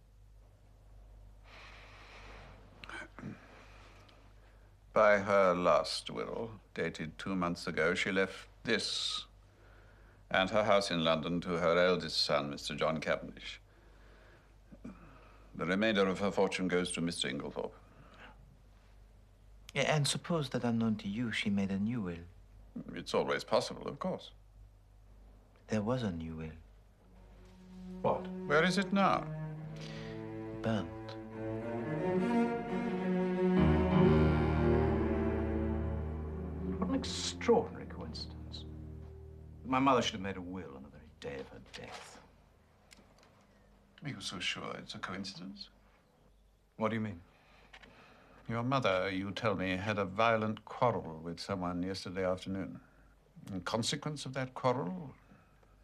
S21: By her last will, dated 2 months ago, she left this and her house in London to her eldest son, Mr. John Cavendish. The remainder of her fortune goes to Mr. Inglethorpe.
S11: Yeah, and suppose that unknown to you, she made a new will.
S21: It's always possible, of course.
S11: There was a new will.
S21: What? Where is it now?
S11: Burnt.
S6: What extraordinary coincidence. My mother should have made a will on the very day of her death.
S21: Are you so sure it's a coincidence?
S6: What do you mean?
S21: Your mother, you tell me, had a violent quarrel with someone yesterday afternoon. In consequence of that quarrel,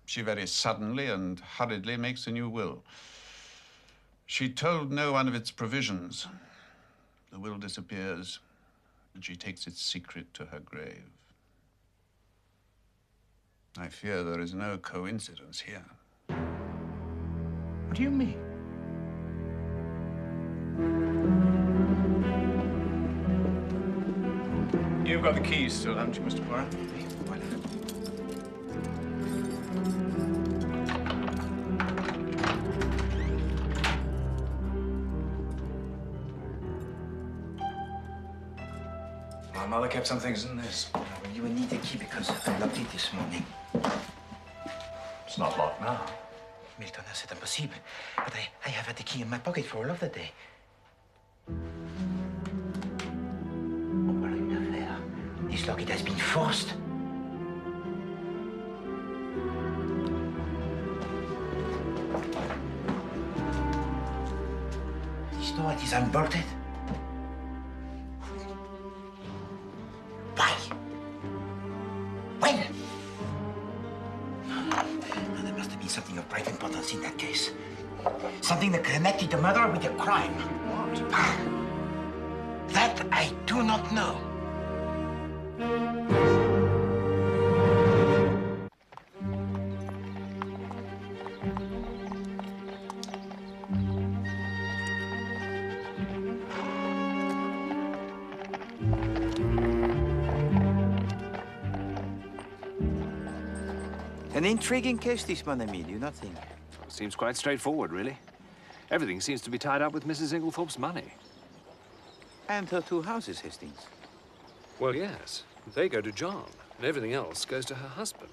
S21: she very suddenly and hurriedly makes a new will. She told no one of its provisions. The will disappears, and she takes its secret to her grave. I fear there is no coincidence here.
S6: What do you mean? You've got the keys still, haven't you, Mr. Poirot? My mother kept some things in this.
S11: Well, you will need the key because I locked it this morning.
S6: It's not locked now.
S11: Milton, c'est impossible. But I have had the key in my pocket for all of the day. Une affaire. This lock, it has been forced. This door, it is unbolted. Why? When? Now, there must have been something of great importance in that case. Something that connected the murder with the crime. What? That I do not know. An intriguing case, this, mon ami, do you not think?
S5: Well, it seems quite straightforward, really. Everything seems to be tied up with Mrs. Inglethorpe's money.
S11: And her two houses, Hastings.
S5: Well, yes. They go to John, and everything else goes to her husband.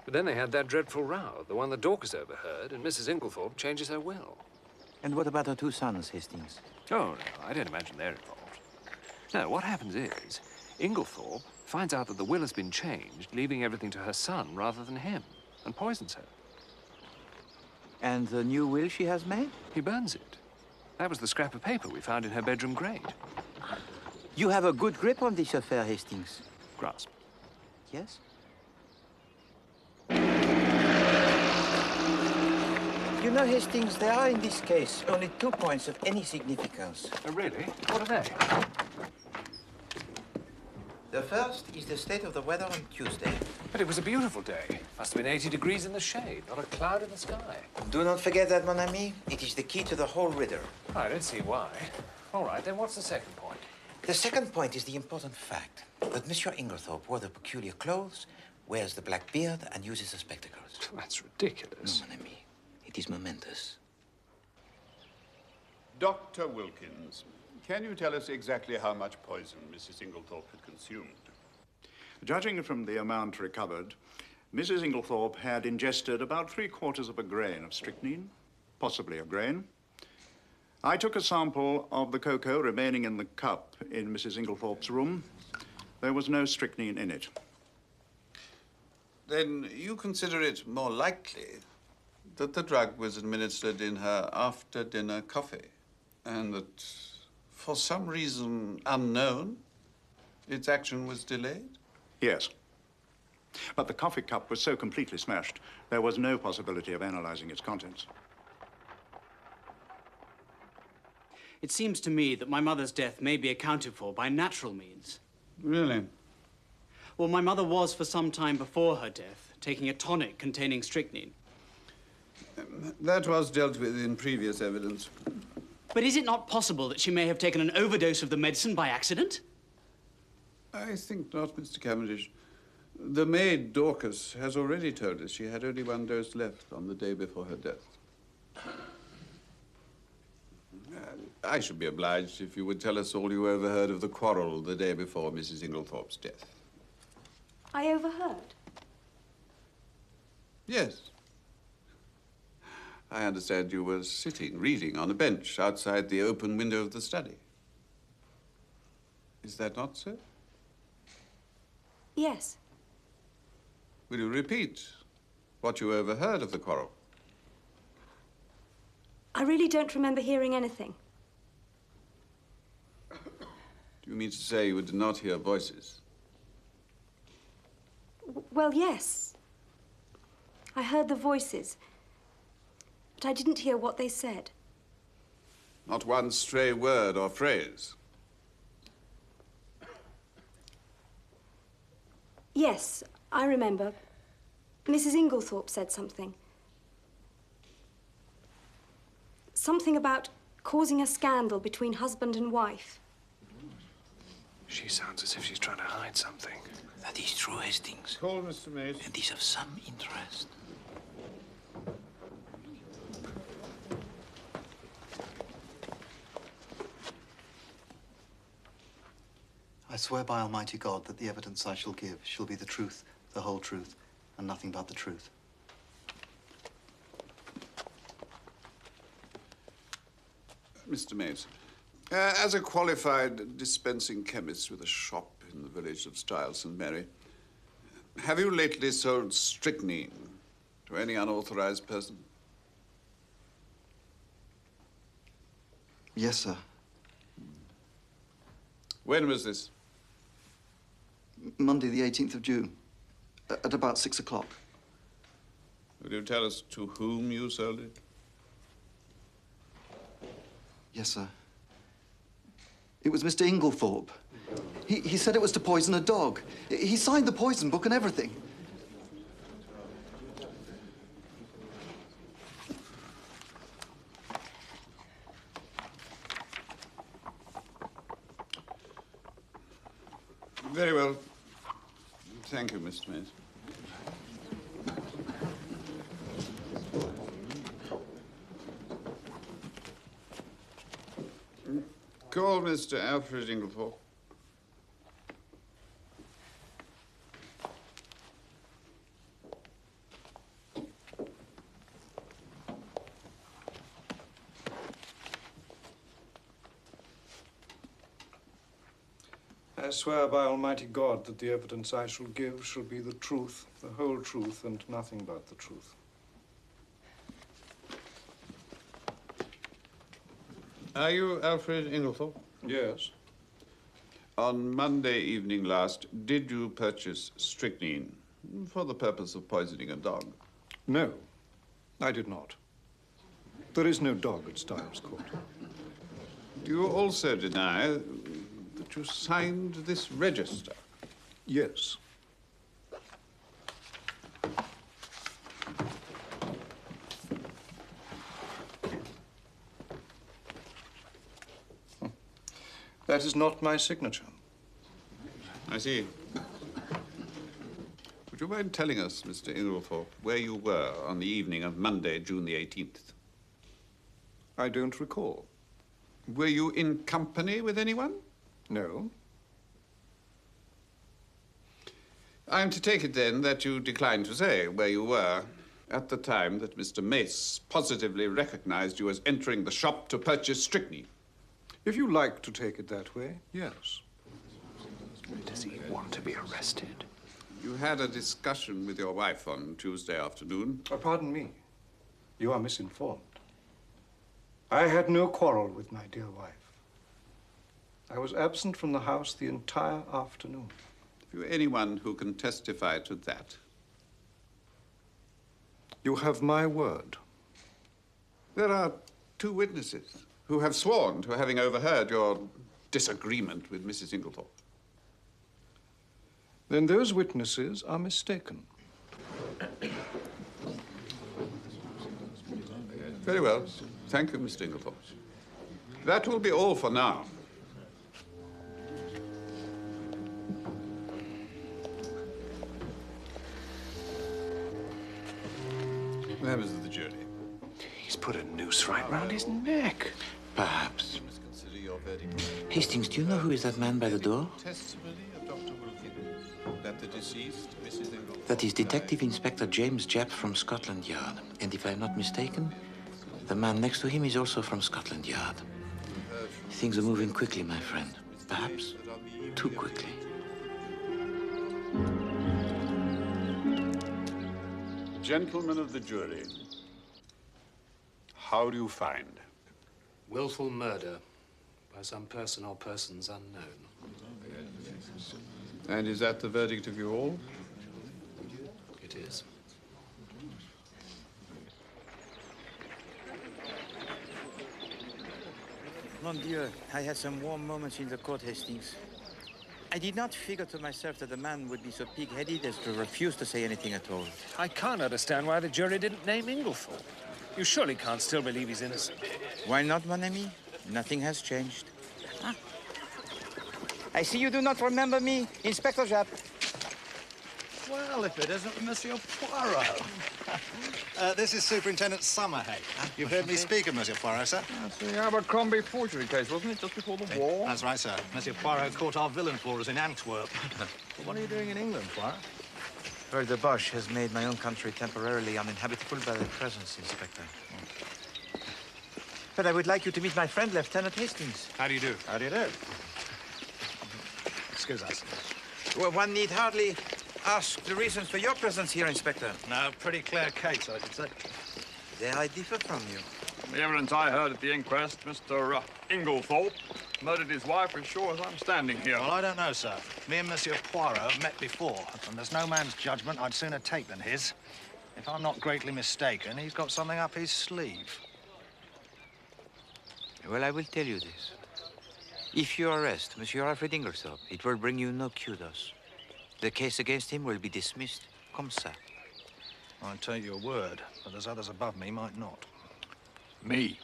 S5: But then they had that dreadful row, the one that Dorcas overheard, and Mrs. Inglethorpe changes her will.
S11: And what about her two sons, Hastings?
S5: Oh, no, I don't imagine they're involved. No, what happens is, Inglethorpe finds out that the will has been changed, leaving everything to her son rather than him, and poisons her.
S11: And the new will she has made?
S5: He burns it. That was the scrap of paper we found in her bedroom grate.
S11: You have a good grip on this affair, Hastings.
S5: Grasp.
S11: Yes? You know, Hastings, there are in this case only 2 points of any significance.
S5: Oh, really? What are they?
S11: The first is the state of the weather on Tuesday.
S5: But it was a beautiful day. Must have been 80 degrees in the shade, not a cloud in the sky.
S11: Do not forget that, mon ami. It is the key to the whole riddle.
S5: I don't see why. All right, then what's the second point?
S11: The second point is the important fact that Monsieur Inglethorpe wore the peculiar clothes, wears the black beard, and uses the spectacles.
S5: That's ridiculous.
S11: No, mon ami. It is momentous.
S21: Dr. Wilkins, can you tell us exactly how much poison Mrs. Inglethorpe had consumed?
S15: Judging from the amount recovered, Mrs. Inglethorpe had ingested about 3/4 of a grain of strychnine, possibly a grain. I took a sample of the cocoa remaining in the cup in Mrs. Inglethorpe's room. There was no strychnine in it.
S21: Then you consider it more likely that the drug was administered in her after-dinner coffee, and that, for some reason unknown, its action was delayed?
S15: Yes. But the coffee cup was so completely smashed, there was no possibility of analyzing its contents.
S10: It seems to me that my mother's death may be accounted for by natural means.
S21: Really?
S10: Well, my mother was, for some time before her death, taking a tonic containing strychnine.
S21: That was dealt with in previous evidence.
S10: But is it not possible that she may have taken an overdose of the medicine by accident?
S21: I think not, Mr. Cavendish. The maid, Dorcas, has already told us she had only 1 dose left on the day before her death. I should be obliged if you would tell us all you overheard of the quarrel the day before Mrs. Inglethorpe's death.
S9: I overheard?
S21: Yes. I understand you were sitting, reading on a bench outside the open window of the study. Is that not so?
S9: Yes.
S21: Will you repeat what you overheard of the quarrel?
S9: I really don't remember hearing anything.
S21: Do you mean to say you did not hear voices?
S9: Well, yes. I heard the voices, but I didn't hear what they said.
S21: Not one stray word or phrase?
S9: Yes, I remember. Mrs. Inglethorpe said something. Something about causing a scandal between husband and wife.
S5: She sounds as if she's trying to hide something.
S11: That is true, Hastings.
S21: Call Mr. Mace.
S11: And is of some interest.
S4: I swear by Almighty God that the evidence I shall give shall be the truth, the whole truth, and nothing but the truth.
S21: Mr. Mace, as a qualified dispensing chemist with a shop in the village of Stylesu and Mary, have you lately sold strychnine to any unauthorized person?
S4: Yes, sir.
S21: When was this?
S4: Monday, the 18th of June, at about 6 o'clock.
S21: Will you tell us to whom you sold it?
S4: Yes, sir. It was Mr. Inglethorpe. He said it was to poison a dog. He signed the poison book and everything.
S21: Very well. Thank you, Mr. Mace. Call Mr. Alfred Inglethorpe.
S8: I swear by Almighty God that the evidence I shall give shall be the truth, the whole truth, and nothing but the truth.
S21: Are you Alfred Inglethorpe?
S8: Yes.
S21: On Monday evening last, did you purchase strychnine for the purpose of poisoning a dog?
S8: No, I did not. There is no dog at Styles Court.
S21: Do you also deny that you signed this register?
S8: Yes. That is not my signature.
S21: I see. Would you mind telling us, Mr. Inglethorpe, where you were on the evening of Monday, June the 18th?
S8: I don't recall.
S21: Were you in company with anyone?
S8: No.
S21: I'm to take it, then, that you decline to say where you were at the time that Mr. Mace positively recognized you as entering the shop to purchase strychnine.
S8: If you like to take it that way, yes.
S5: Does he want to be arrested?
S21: You had a discussion with your wife on Tuesday afternoon.
S8: Pardon me. You are misinformed. I had no quarrel with my dear wife. I was absent from the house the entire afternoon.
S21: Have you anyone who can testify to that?
S8: You have my word.
S21: There are two witnesses who have sworn to having overheard your disagreement with Mrs. Inglethorpe.
S8: Then those witnesses are mistaken.
S21: Very well. Thank you, Mr. Inglethorpe. That will be all for now. Members of the jury.
S5: He's put a noose right round his neck.
S11: Perhaps.
S21: Consider your verdict.
S11: Hastings, do you know who is that man by the door?
S21: Testimony of Dr. Wilkins that the deceased, Mrs. Inglethorpe...
S11: That is Detective Inspector James Japp from Scotland Yard. And if I'm not mistaken, the man next to him is also from Scotland Yard. Things are moving quickly, my friend. Perhaps too quickly.
S21: Gentlemen of the jury, how do you find?
S1: Willful murder by some person or persons unknown.
S21: And is that the verdict of you all?
S1: It is.
S11: Mon Dieu, I had some warm moments in the court, Hastings. I did not figure to myself that the man would be so pig-headed as to refuse to say anything at all.
S5: I can't understand why the jury didn't name Inglethorpe. You surely can't still believe he's innocent.
S11: Why not, mon ami? Nothing has changed. Ah. I see you do not remember me, Inspector Japp.
S12: Well, if it isn't Monsieur Poirot. This is Superintendent Summerhay. You've heard me speak of Monsieur Poirot, sir?
S21: That's the Abercrombie forgery case, wasn't it, just before the war?
S12: That's right, sir. Monsieur Poirot caught our villain for us in Antwerp.
S11: But what are you doing in England, Poirot? Well, the Boche has made my own country temporarily uninhabitable by their presence, Inspector. But I would like you to meet my friend, Lieutenant Hastings.
S12: How do you do?
S11: How do you do?
S12: Excuse us.
S11: Well, one need hardly ask the reasons for your presence here, Inspector.
S12: No, pretty clear case, I should say.
S11: There I differ from you.
S21: The evidence I heard at the inquest, Mr. Inglethorpe murdered his wife as sure as I'm standing here.
S12: Well, I don't know, sir. Me and Monsieur Poirot have met before, and there's no man's judgment I'd sooner take than his. If I'm not greatly mistaken, he's got something up his sleeve.
S11: Well, I will tell you this. If you arrest Monsieur Alfred Inglethorpe, it will bring you no kudos. The case against him will be dismissed comme ça.
S12: I'll take your word, but there's others above me might not.
S21: Me,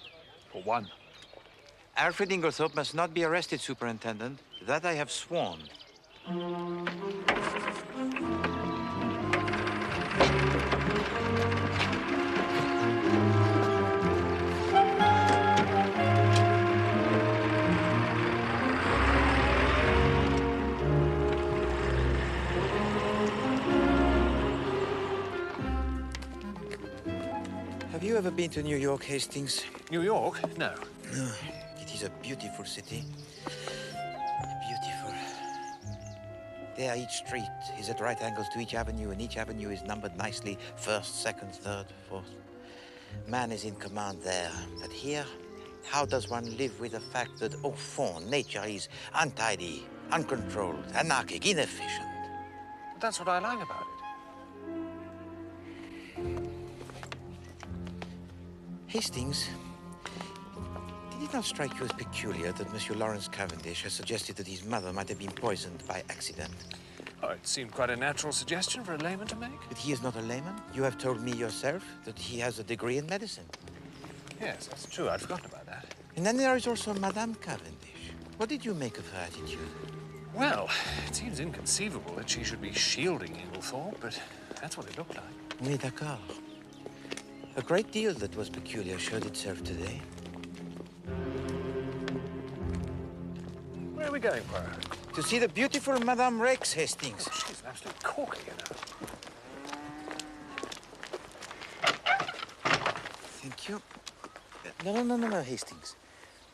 S21: for one.
S11: Alfred Inglethorpe must not be arrested, Superintendent. That I have sworn. Have you ever been to New York, Hastings?
S5: New York? No.
S11: No. It is a beautiful city. Beautiful. There, each street is at right angles to each avenue, and each avenue is numbered nicely. First, second, third, fourth. Man is in command there. But here, how does one live with the fact that, au fond, nature is untidy, uncontrolled, anarchic, inefficient?
S5: That's what I like about it.
S11: Hastings, did it not strike you as peculiar that Monsieur Lawrence Cavendish has suggested that his mother might have been poisoned by accident?
S5: Oh, it seemed quite a natural suggestion for a layman to make.
S11: But he is not a layman. You have told me yourself that he has a degree in medicine.
S5: Yes, that's true. I'd forgotten about that.
S11: And then there is also Madame Cavendish. What did you make of her attitude?
S5: Well, it seems inconceivable that she should be shielding Inglethorpe, but that's what it looked like.
S11: Oui, d'accord. A great deal that was peculiar showed itself today.
S5: Where are we going, Poirot?
S11: To see the beautiful Madame Rex, Hastings.
S5: Oh, she's an absolute corker, you know.
S11: Thank you. No, Hastings.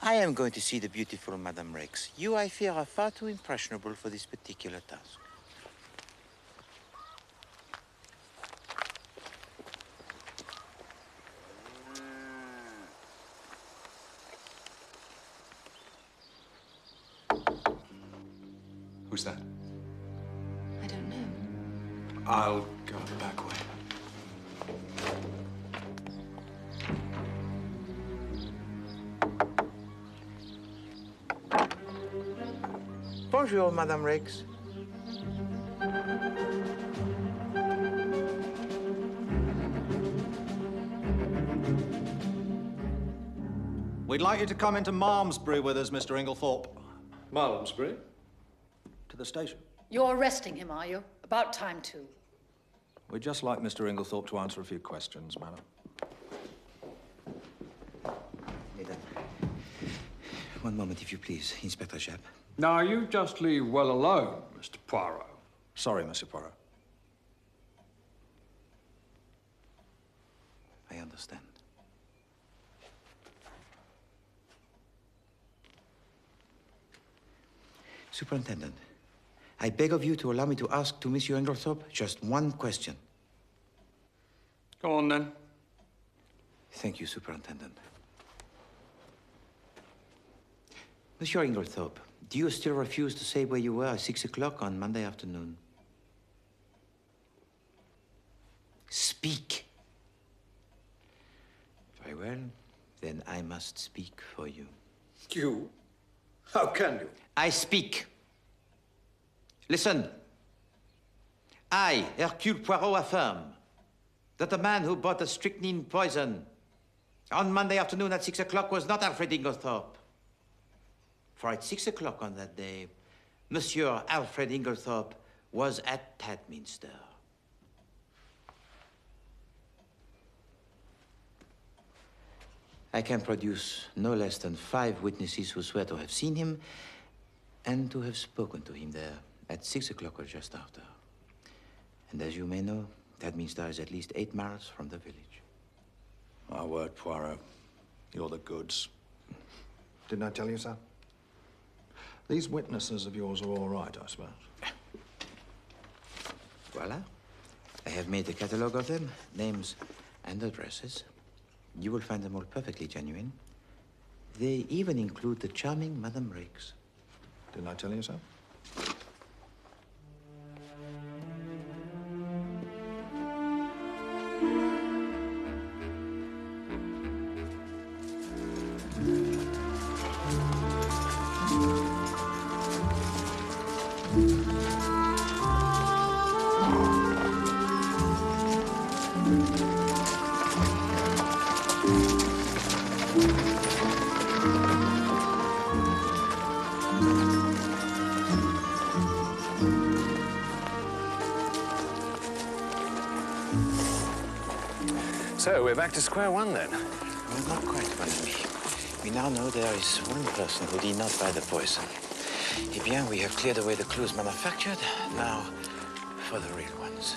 S11: I am going to see the beautiful Madame Rex. You, I fear, are far too impressionable for this particular task.
S5: Who's that?
S2: I don't know.
S5: I'll go the back way.
S11: Bonjour, Madame Rex.
S12: We'd like you to come into Malmesbury with us, Mr. Inglethorpe.
S1: Malmesbury?
S12: To the station.
S3: You're arresting him, are you? About time, too.
S12: We'd just like Mr. Inglethorpe to answer a few questions, madam.
S11: Mesdames. One moment, if you please, Inspector Japp.
S21: Now, you just leave well alone, Mr. Poirot.
S12: Sorry, Monsieur Poirot.
S11: I understand. Superintendent, I beg of you to allow me to ask to Monsieur Inglethorpe just one question.
S6: Go on, then.
S11: Thank you, Superintendent. Monsieur Ingltorp, do you still refuse to say where you were at 6 o'clock on Monday afternoon? Speak. Very well. Then I must speak for you.
S15: You? How can you?
S11: I speak. Listen. I, Herkula Poaroa, affirm that the man who bought the strychnine poison on Monday afternoon at 6 o'clock was not Alfred Ingltorp. For at 6 o'clock on that day, Monsieur Alfred Ingltorp was at Tadminster. I can produce no less than 5 witnesses who swear to have seen him and to have spoken to him there at 6 o'clock or just after. And as you may know, Tadminster is at least 8 miles from the village.
S1: My word, Poirot. You're the goods. Didn't I tell you so? These witnesses of yours are all right, I suppose.
S11: Voila. I have made a catalogue of them, names and addresses. You will find them all perfectly genuine. They even include the charming Madame Rakes.
S1: Didn't I tell you so?
S5: So, we're back to square one, then?
S11: Well, not quite, mon ami. We now know there is one person who did not buy the poison. Eh bien, we have cleared away the clues manufactured. Now, for the real ones.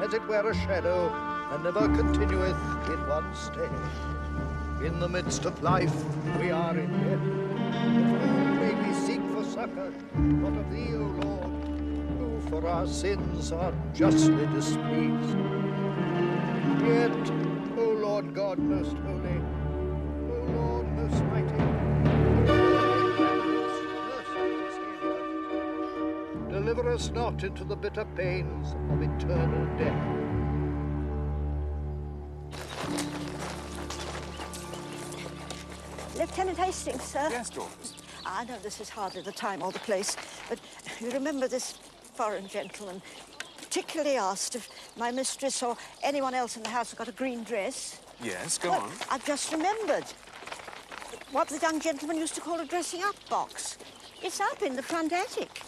S14: As it were a shadow, and never continueth in one state. In the midst of life we are in death. Of whom may we seek for succor, but of thee, O Lord, who for our sins art justly displeased. Yet, O Lord God most holy, O Lord most mighty, deliver us not into the bitter pains of eternal death.
S20: Lieutenant Hastings, sir.
S6: Yes, Dorcas.
S20: I know this is hardly the time or the place, but you remember this foreign gentleman particularly asked if my mistress or anyone else in the house had got a green dress?
S6: Yes, go
S20: Well,
S6: on.
S20: I've just remembered. What the young gentleman used to call a dressing-up box. It's up in the front attic.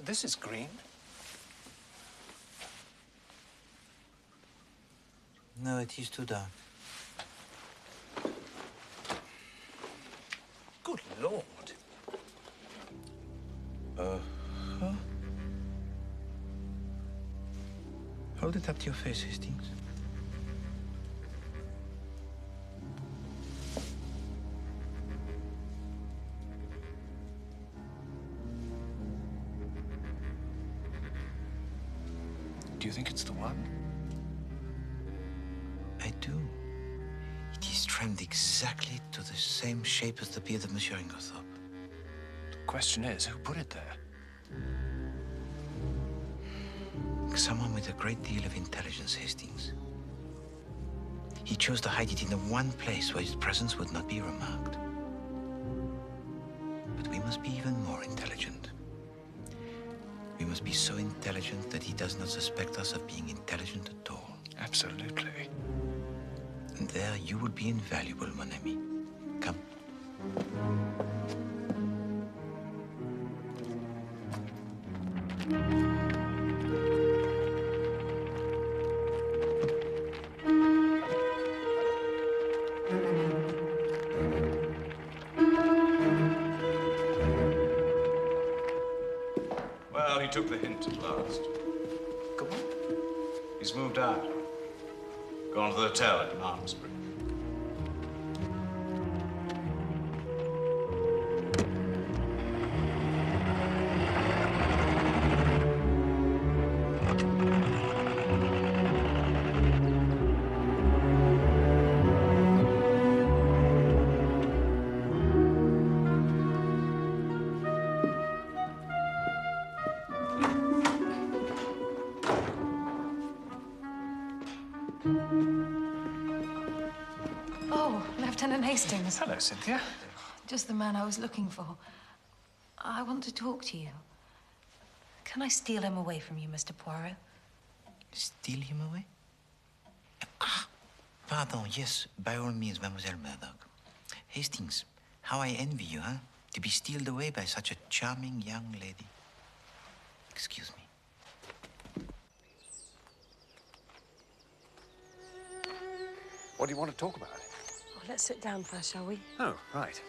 S5: This is green.
S11: No, it is too dark.
S5: Good Lord.
S11: Huh? Hold it up to your face, Hastings.
S5: Do you think it's the one?
S11: I do. It is trimmed exactly to the same shape as the beard of Monsieur Ingltorp.
S5: The question is, who put it there?
S11: Someone with a great deal of intelligence, Hastings. He chose to hide it in the one place where its presence would not be remarked. But we must be even more intelligent. We must be so intelligent that he does not suspect us of being intelligent at all.
S5: Absolutely.
S11: And there you will be invaluable, mon ami. Come.
S6: Well, he took the hint at last.
S1: Come on.
S6: He's moved out. Gone to the hotel in Malmesbury.
S7: Oh, Lieutenant Hastings.
S5: Hello, Cynthia.
S7: Just the man I was looking for. I want to talk to you. Can I steal him away from you, Mr. Poirot?
S11: Steal him away? Ah, pardon, yes, by all means, Mademoiselle Murdoch. Hastings, how I envy you, huh? To be stealed away by such a charming young lady. Excuse me.
S5: What do you want to talk about?
S7: Oh, let's sit down first, shall we?
S5: Oh, right.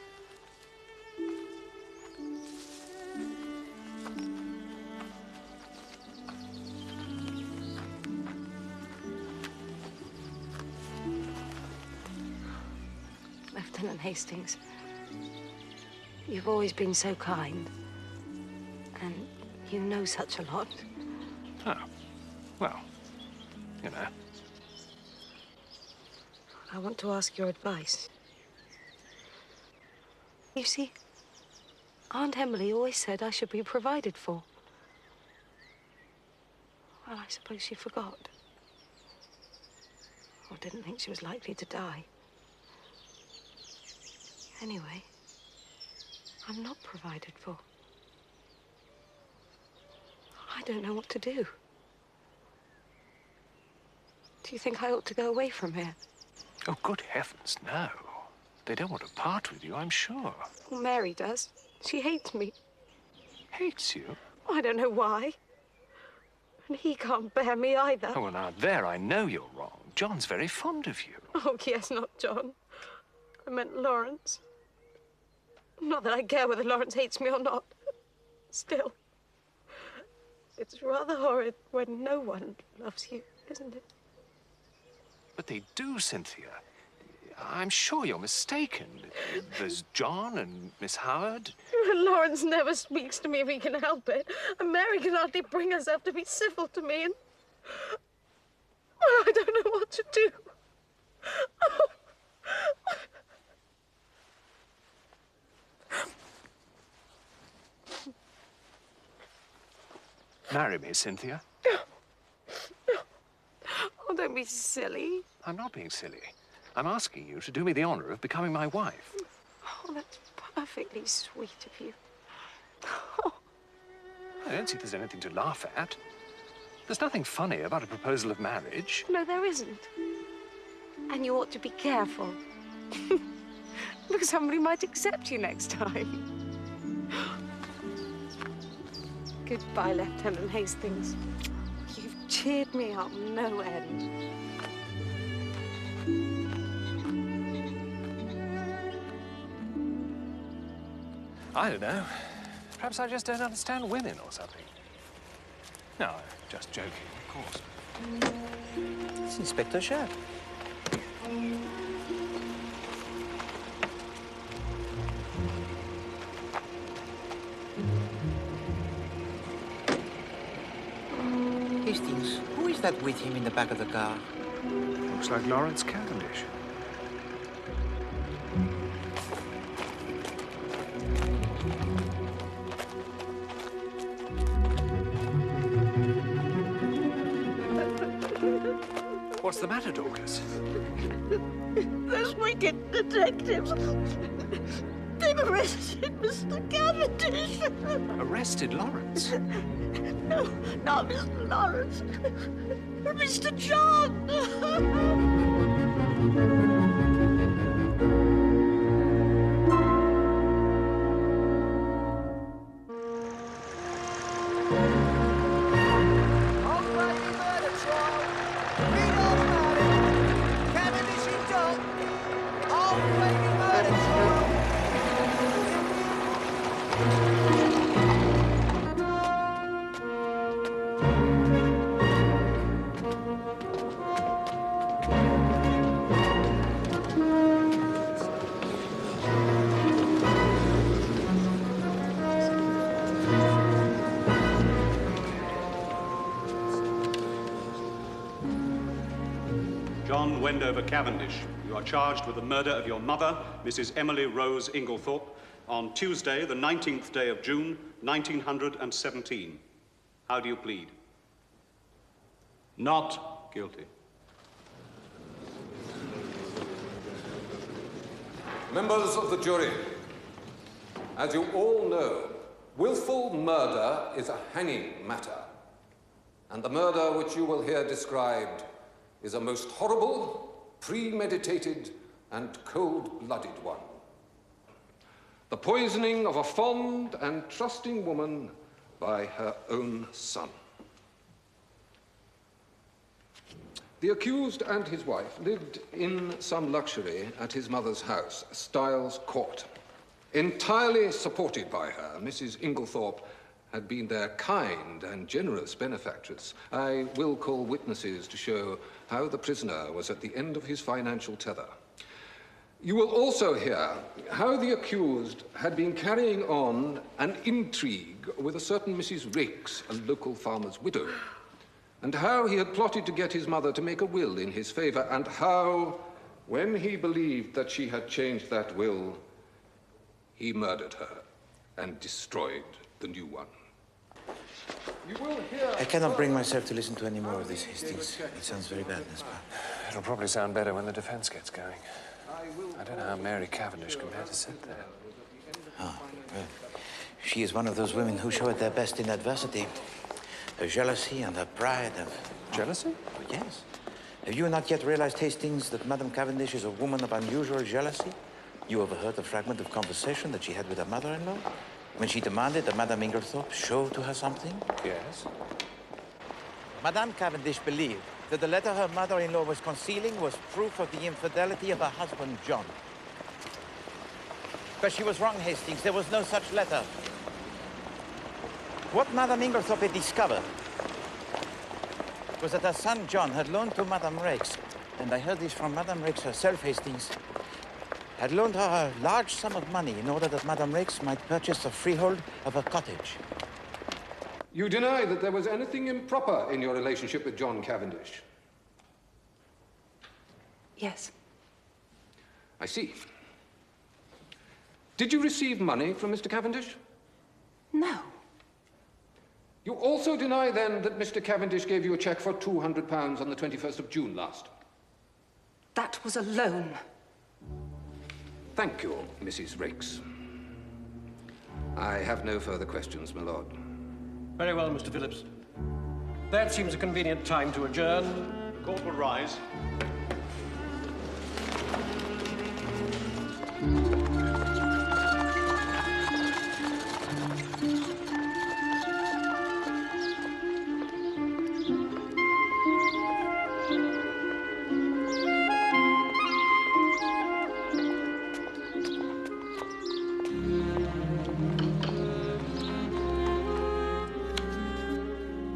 S7: Lieutenant Hastings, you've always been so kind. And you know such a lot.
S5: Oh, well, you know.
S7: I want to ask your advice. You see, Aunt Emily always said I should be provided for. Well, I suppose she forgot. Or didn't think she was likely to die. Anyway, I'm not provided for. I don't know what to do. Do you think I ought to go away from here?
S5: Oh, good heavens, no. They don't want to part with you, I'm sure.
S7: Well, Mary does. She hates me.
S5: Hates you?
S7: I don't know why. And he can't bear me either.
S5: Oh, well, now, there I know you're wrong. John's very fond of you.
S7: Oh, yes, not John. I meant Lawrence. Not that I care whether Lawrence hates me or not. Still, it's rather horrid when no one loves you, isn't it?
S5: But they do, Cynthia. I'm sure you're mistaken. There's John and Miss Howard.
S7: Lawrence never speaks to me if he can help it. And Mary can hardly bring herself to be civil to me. And well, I don't know what to do. Oh.
S5: Marry me, Cynthia.
S7: Oh, don't be silly.
S5: I'm not being silly. I'm asking you to do me the honor of becoming my wife.
S7: Oh, that's perfectly sweet of you.
S5: I don't see there's anything to laugh at. There's nothing funny about a proposal of marriage.
S7: No, there isn't. And you ought to be careful. Because somebody might accept you next time. Goodbye, Lieutenant Hastings. You've cheered me up no end.
S5: I don't know. Perhaps I just don't understand women or something. No, I'm just joking, of course.
S11: It's Inspector Sharp. Hastings, who is that with him in the back of the car?
S5: Looks like Lawrence Cavendish. What's the matter, Dorcas?
S19: Those wicked detectives. They've arrested Mr. Cavendish.
S5: Arrested Lawrence?
S19: No, not Mr. Lawrence. Mr. John.
S13: John Wendover Cavendish, you are charged with the murder of your mother, Mrs. Emily Rose Inglethorpe, on Tuesday, the 19th day of June, 1917. How do you plead? Not guilty.
S22: Members of the jury, as you all know, willful murder is a hanging matter. And the murder which you will hear described is a most horrible, premeditated, and cold-blooded one. The poisoning of a fond and trusting woman by her own son. The accused and his wife lived in some luxury at his mother's house, Stylesu Court. Entirely supported by her, Mrs. Inglethorpe had been their kind and generous benefactress. I will call witnesses to show how the prisoner was at the end of his financial tether. You will also hear how the accused had been carrying on an intrigue with a certain Mrs. Rakes, a local farmer's widow, and how he had plotted to get his mother to make a will in his favor, and how, when he believed that she had changed that will, he murdered her and destroyed the new one.
S11: I cannot bring myself to listen to any more of this, Hastings. It sounds very bad, n'est-ce pas?
S5: It'll probably sound better when the defense gets going. I don't know how Mary Cavendish compared to sit there.
S11: Ah, well, she is one of those women who show at their best in adversity. Her jealousy and her pride have...
S5: Jealousy?
S11: Oh, yes. Have you not yet realized, Hastings, that Madame Cavendish is a woman of unusual jealousy? You overheard the fragment of conversation that she had with her mother-in-law? When she demanded that Madame Inglethorpe show to her something?
S5: Yes.
S11: Madame Cavendish believed that the letter her mother-in-law was concealing was proof of the infidelity of her husband, John. But she was wrong, Hastings. There was no such letter. What Madame Inglethorpe had discovered was that her son, John, had loaned to Madame Rakes, and I heard this from Madame Rakes herself, Hastings, had loaned her a large sum of money in order that Madame Rakes might purchase the freehold of a cottage.
S22: You deny that there was anything improper in your relationship with John Cavendish?
S2: Yes.
S22: I see. Did you receive money from Mr. Cavendish?
S2: No.
S22: You also deny, then, that Mr. Cavendish gave you a cheque for £200 on the 21st of June last?
S2: That was a loan.
S22: Thank you, Mrs. Rakes. I have no further questions, my lord.
S23: Very well, Mr. Phillips. That seems a convenient time to adjourn.
S13: The court will rise.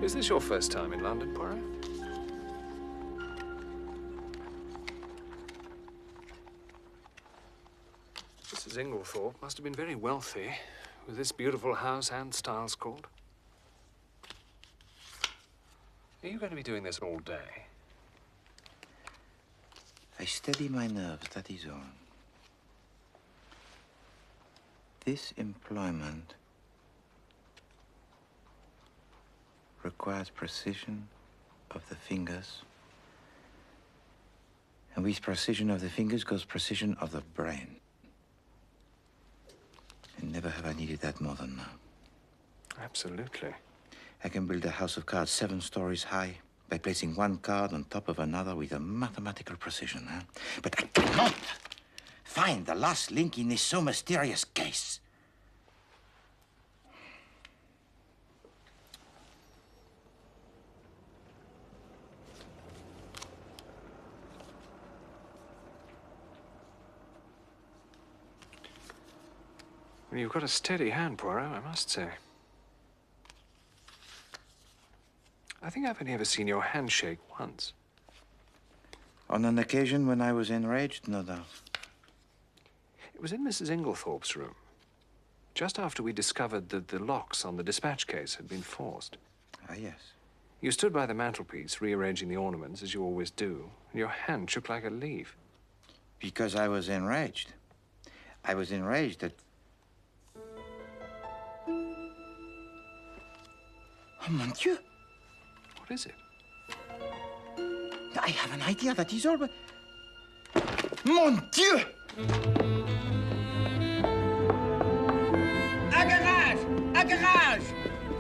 S5: Is this your first time in London, Poirot? Mrs. Inglethorpe must have been very wealthy with this beautiful house and Stylesu Court. Are you going to be doing this all day?
S11: I steady my nerves, that is all. This employment requires precision of the fingers. And with precision of the fingers goes precision of the brain. And never have I needed that more than now.
S5: Absolutely.
S11: I can build a house of cards 7 stories high by placing one card on top of another with a mathematical precision, huh? But I cannot find the last link in this so mysterious case.
S5: Well, you've got a steady hand, Poirot, I must say. I think I've only ever seen your hand shake once.
S11: On an occasion when I was enraged, no doubt.
S5: It was in Mrs. Inglethorpe's room, just after we discovered that the locks on the dispatch case had been forced.
S11: Ah, yes.
S5: You stood by the mantelpiece, rearranging the ornaments, as you always do, and your hand shook like a leaf.
S11: Because I was enraged. I was enraged that... Oh, mon Dieu!
S5: What is it?
S11: I have an idea that is all, but... Mon Dieu! A garage! A garage!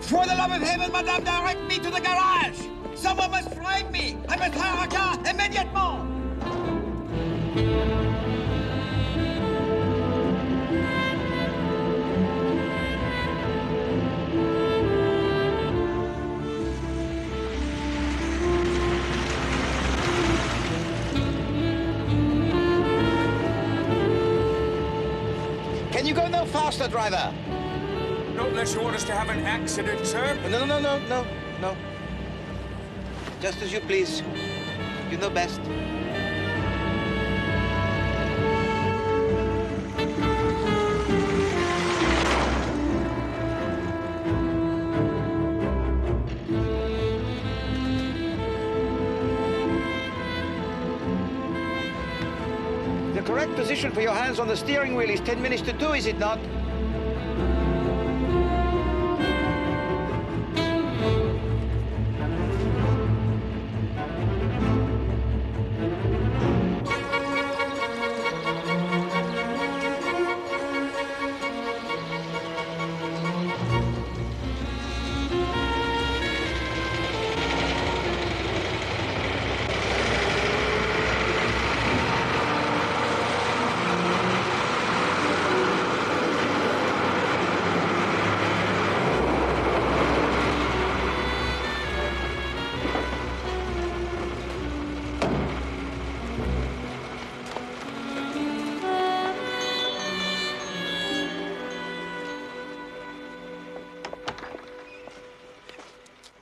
S11: For the love of heaven, madame, direct me to the garage! Someone must drive me! I must hire a car immediately! Can you go no faster, driver?
S6: Not unless you want us to have an accident, sir.
S11: No. Just as you please. You know best. The correct position for your hands on the steering wheel is 10 minutes to 2, is it not?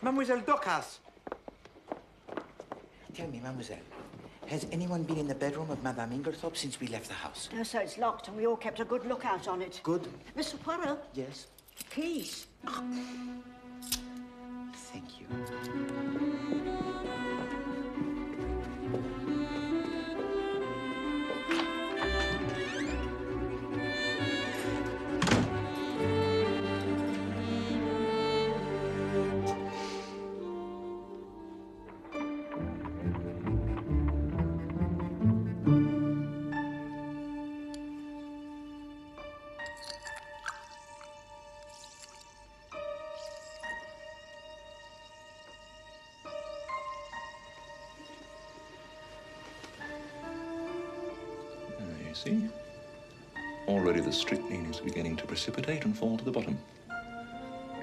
S11: Mademoiselle Docas. Tell me, mademoiselle, has anyone been in the bedroom of Madame Ingltorp since we left the house?
S20: No, sir, it's locked, and we all kept a good lookout on it.
S11: Good.
S20: Mr. Poirot?
S11: Yes?
S20: Keys.
S11: Thank you.
S16: You see? Already the strychnine is beginning to precipitate and fall to the bottom.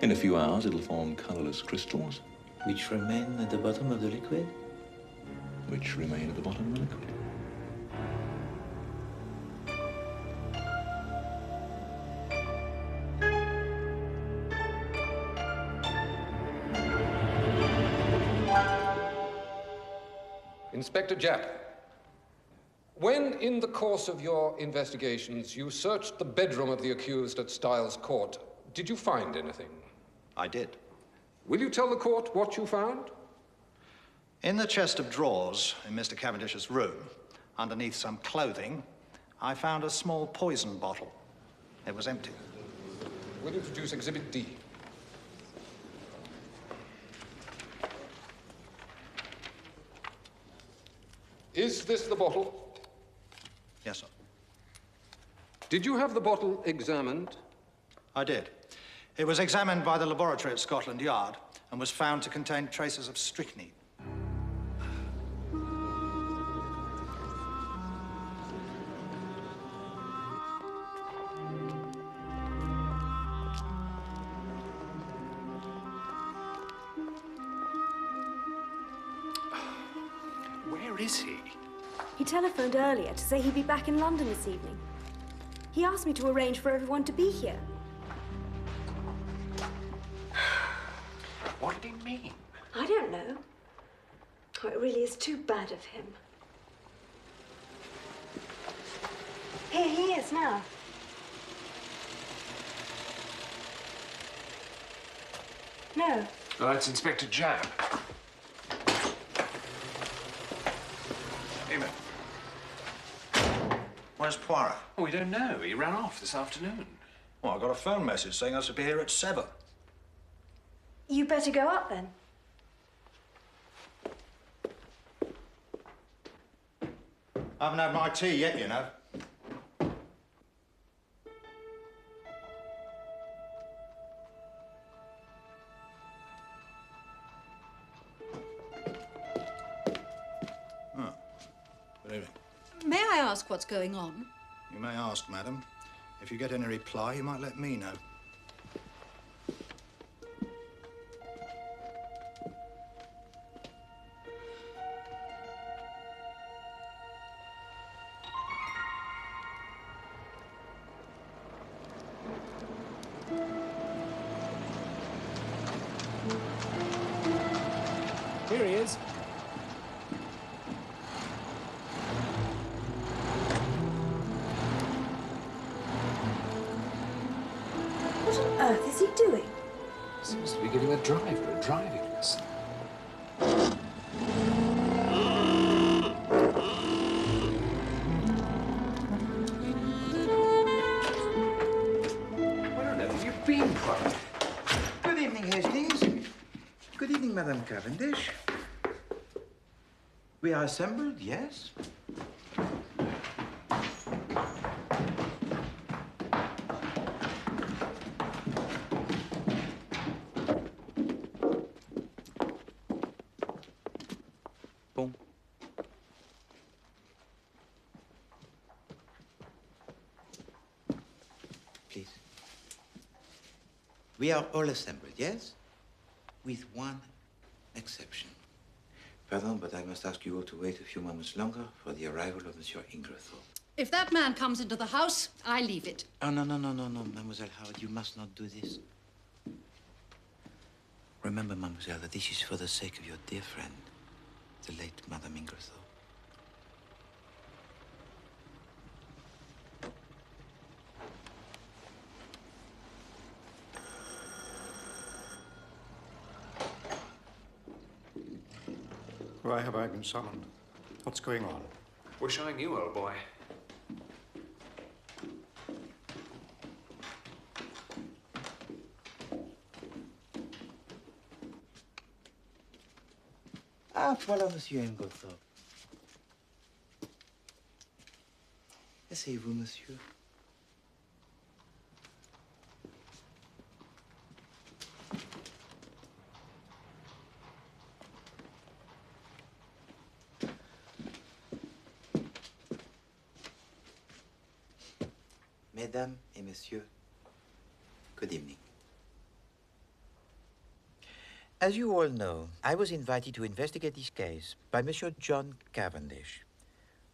S16: In a few hours, it'll form colorless crystals.
S11: Which remain at the bottom of the liquid?
S16: Which remain at the bottom of the liquid.
S22: Inspector Japp, when in the course of your investigations you searched the bedroom of the accused at Styles Court, did you find anything?
S12: I did.
S22: Will you tell the court what you found?
S12: In the chest of drawers in Mr. Cavendish's room, underneath some clothing, I found a small poison bottle. It was empty.
S22: Will you produce Exhibit D? Is this the bottle?
S12: Yes, sir.
S22: Did you have the bottle examined?
S12: I did. It was examined by the laboratory at Scotland Yard and was found to contain traces of strychnine.
S5: Where is he?
S9: He telephoned earlier to say he'd be back in London this evening. He asked me to arrange for everyone to be here.
S5: What did he mean?
S9: I don't know. Oh, it really is too bad of him. Here he is now. No.
S5: Oh, that's Inspector Japp.
S12: Eamon. Where's Poirot?
S5: Oh, we don't know. He ran off this afternoon.
S12: Well, I got a phone message saying I should be here at 7.
S9: You better go up then.
S12: I haven't had my tea yet, you know. Oh. Good evening.
S3: May I ask what's going on?
S12: You may ask, madam. If you get any reply, you might let me know.
S23: Here he is.
S9: What on earth is he doing?
S5: Seems to be giving a driver a driving lesson.
S11: Where on earth have you been, Poirot? Good evening, Hastings. Good evening, Madame Cavendish. We are assembled, yes?
S4: Bon.
S11: Please. We are all assembled, yes? With one exception. Pardon, but I must ask you all to wait a few moments longer for the arrival of Monsieur Ingltorp.
S3: If that man comes into the house, I leave it.
S11: Oh, no, Mademoiselle Howard, you must not do this. Remember, Mademoiselle, that this is for the sake of your dear friend, the late Madame Ingltorp.
S8: Why have I been summoned? What's going on?
S5: Wish I knew, old boy.
S11: Ah, voilà, Monsieur Ingltorp. Asseyez-vous, monsieur. Mesdames et messieurs, good evening. As you all know, I was invited to investigate this case by Monsieur John Cavendish,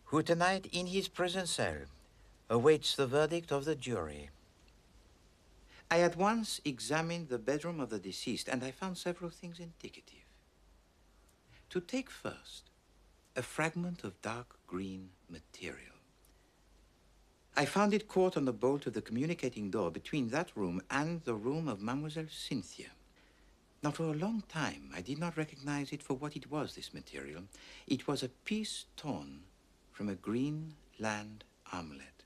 S11: who tonight, in his prison cell, awaits the verdict of the jury. I at once examined the bedroom of the deceased, and I found several things indicative. To take first, a fragment of dark green material. I found it caught on the bolt of the communicating door between that room and the room of Mademoiselle Cynthia. Now, for a long time, I did not recognize it for what it was, this material. It was a piece torn from a green land armlet.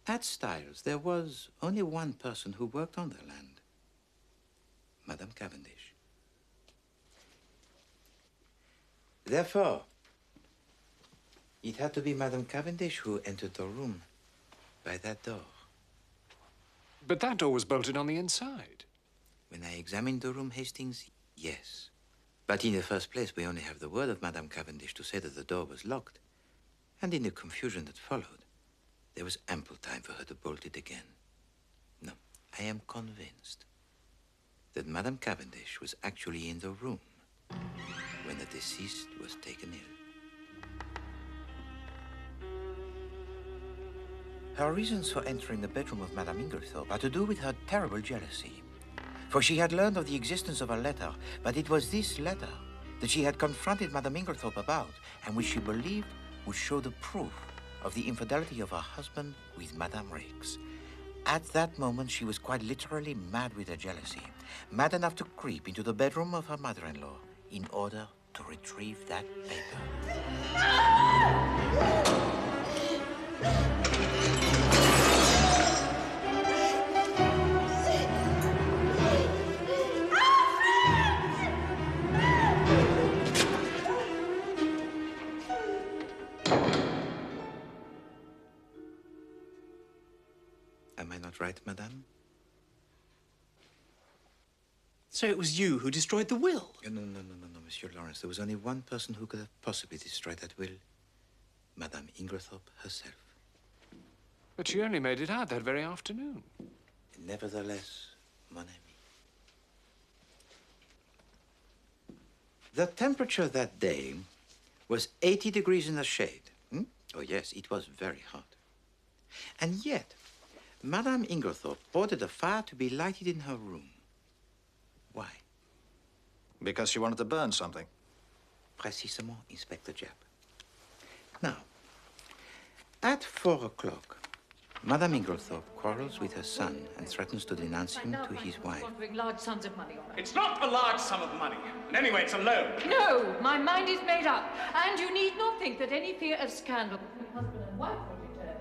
S11: At Styles, there was only one person who worked on the land, Madame Cavendish. Therefore, it had to be Madame Cavendish who entered the room by that door.
S5: But that door was bolted on the inside.
S11: When I examined the room, Hastings, yes. But in the first place, we only have the word of Madame Cavendish to say that the door was locked. And in the confusion that followed, there was ample time for her to bolt it again. No, I am convinced that Madame Cavendish was actually in the room when the deceased was taken ill. Her reasons for entering the bedroom of Madame Ingltorp are to do with her terrible jealousy. For she had learned of the existence of a letter, but it was this letter that she had confronted Madame Ingltorp about, and which she believed would show the proof of the infidelity of her husband with Madame Rakes. At that moment, she was quite literally mad with her jealousy, mad enough to creep into the bedroom of her mother-in-law in order to retrieve that paper. Am I not right, madame?
S10: So it was you who destroyed the will?
S11: No, Monsieur Lawrence. There was only one person who could have possibly destroyed that will. Madame Ingltorp herself.
S5: But she only made it out that very afternoon.
S11: Nevertheless, mon ami. The temperature that day was 80 degrees in the shade. Oh, yes, it was very hot. And yet, Madame Ingltorp ordered a fire to be lighted in her room. Why?
S12: Because she wanted to burn something.
S11: Précisément, Inspector Japp. Now, at 4 o'clock, Madame Ingltorp quarrels with her son and threatens to denounce him to his wife.
S3: Large sums of money on it.
S17: It's not a large sum of money. And anyway, it's a loan.
S3: No, my mind is made up. And you need not think that any fear of scandal between husband and wife will deter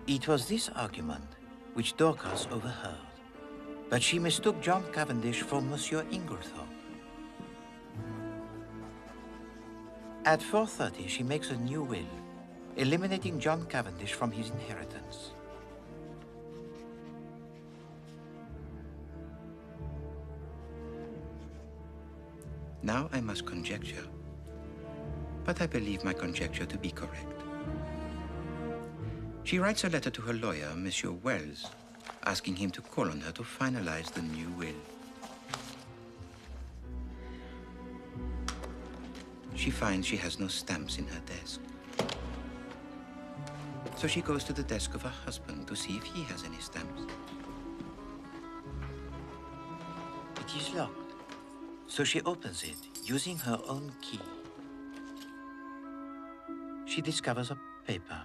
S3: me.
S11: It was this argument which Dorcas overheard. But she mistook John Cavendish for Monsieur Ingltorp. At 4:30, she makes a new will, eliminating John Cavendish from his inheritance. Now I must conjecture, but I believe my conjecture to be correct. She writes a letter to her lawyer, Monsieur Wells, asking him to call on her to finalize the new will. She finds she has no stamps in her desk. So she goes to the desk of her husband to see if he has any stamps. It is locked. So she opens it using her own key. She discovers a paper.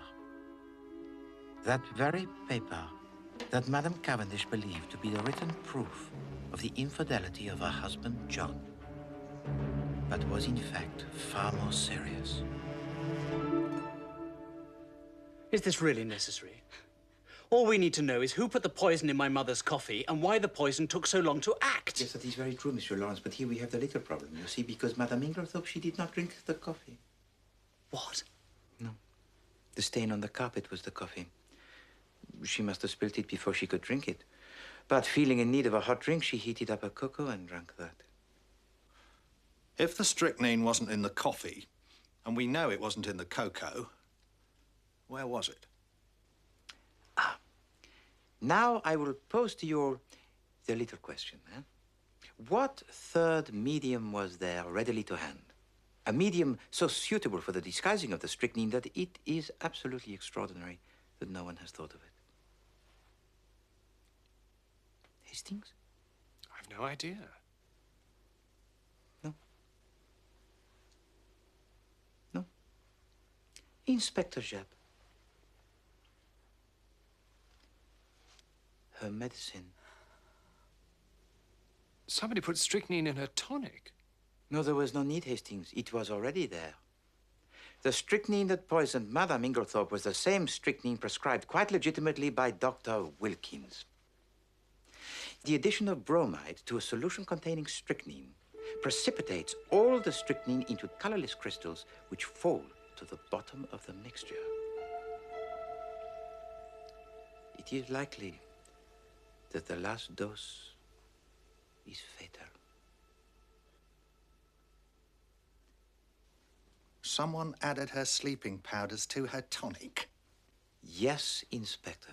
S11: That very paper that Madame Cavendish believed to be the written proof of the infidelity of her husband, John, but was in fact far more serious.
S10: Is this really necessary? All we need to know is who put the poison in my mother's coffee and why the poison took so long to act.
S11: Yes, that is very true, Monsieur Lawrence, but here we have the little problem, you see, because Madame Ingltorp, she did not drink the coffee.
S10: What?
S11: No. The stain on the carpet was the coffee. She must have spilt it before she could drink it. But feeling in need of a hot drink, she heated up a cocoa and drank that.
S12: If the strychnine wasn't in the coffee, and we know it wasn't in the cocoa, where was it?
S11: Now I will pose to you the little question. What third medium was there readily to hand? A medium so suitable for the disguising of the strychnine that it is absolutely extraordinary that no one has thought of it. Hastings?
S5: I've no idea.
S11: No. Inspector Japp. Her medicine.
S5: Somebody put strychnine in her tonic.
S11: No, there was no need, Hastings. It was already there. The strychnine that poisoned Madame Ingltorp was the same strychnine prescribed quite legitimately by Dr. Wilkins. The addition of bromide to a solution containing strychnine precipitates all the strychnine into colorless crystals which fall to the bottom of the mixture. It is likely that the last dose is fatal.
S12: Someone added her sleeping powders to her tonic.
S11: Yes, Inspector.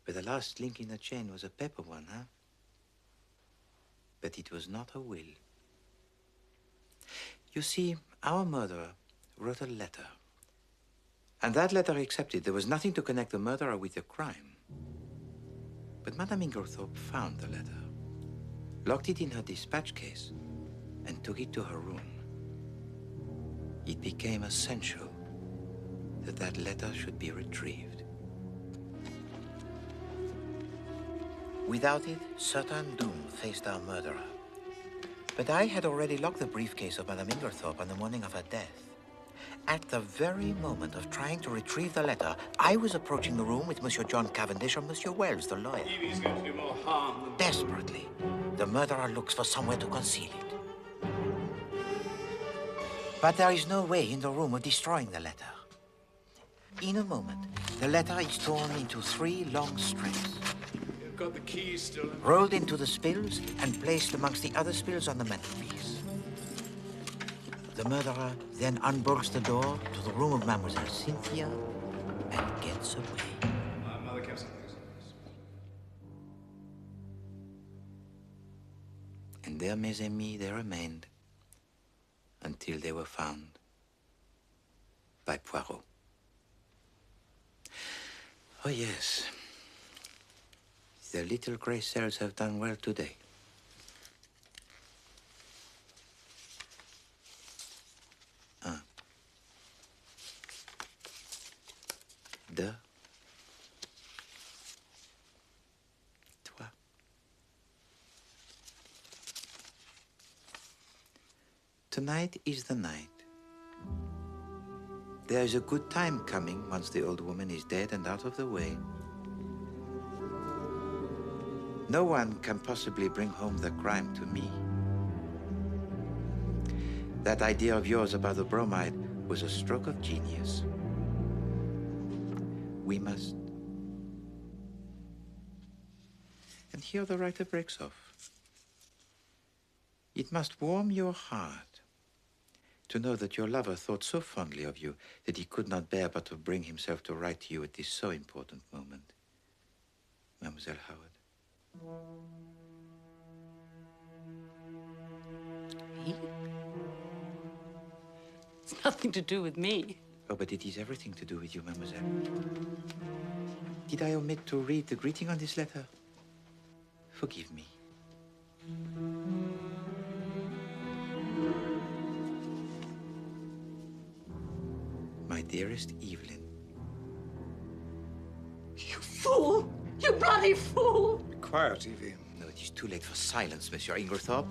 S11: But the last link in the chain was a paper one, huh? But it was not a will. You see, our murderer wrote a letter. And that letter accepted. There was nothing to connect the murderer with the crime. But Madame Ingltorp found the letter, locked it in her dispatch case, and took it to her room. It became essential that that letter should be retrieved. Without it, certain doom faced our murderer. But I had already locked the briefcase of Madame Ingltorp on the morning of her death. At the very moment of trying to retrieve the letter, I was approaching the room with Monsieur John Cavendish or Monsieur Wells, the lawyer.
S23: Evie's going to do more harm than...
S11: Desperately, the murderer looks for somewhere to conceal it. But there is no way in the room of destroying the letter. In a moment, the letter is torn into 3 long strips.
S23: You've got the keys still.
S11: Rolled into the spills and placed amongst the other spills on the mantelpiece. The murderer then unbolts the door to the room of Mademoiselle Cynthia and gets away.
S23: My mother kept some things.
S11: And there, mes amis, they remained until they were found by Poirot. Oh, yes. The little gray cells have done well today. Un. Deux. Trois. Tonight is the night. There is a good time coming once the old woman is dead and out of the way. No one can possibly bring home the crime to me. That idea of yours about the bromide was a stroke of genius. We must... And here the writer breaks off. It must warm your heart to know that your lover thought so fondly of you that he could not bear but to bring himself to write to you at this so important moment. Mademoiselle Howard.
S15: He? It's nothing to do with me.
S11: Oh, but it is everything to do with you, mademoiselle. Did I omit to read the greeting on this letter? Forgive me. My dearest Evelyn.
S15: You fool! You bloody fool!
S8: Quiet, Evie.
S11: No, it is too late for silence, Monsieur Ingltorp.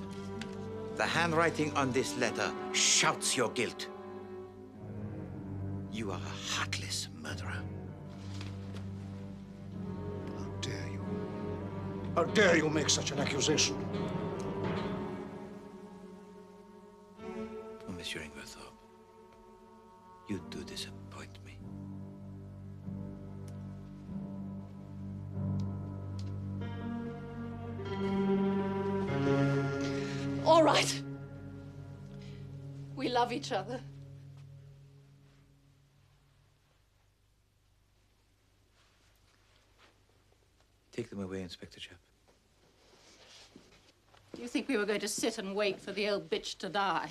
S11: The handwriting on this letter shouts your guilt. You are a heartless murderer.
S8: How dare you? How dare you make such an accusation?
S11: Oh, Monsieur Ingltorp, you do disappoint me.
S3: All right. We love each other.
S11: Take them away, Inspector Japp.
S3: Do you think we were going to sit and wait for the old bitch to die?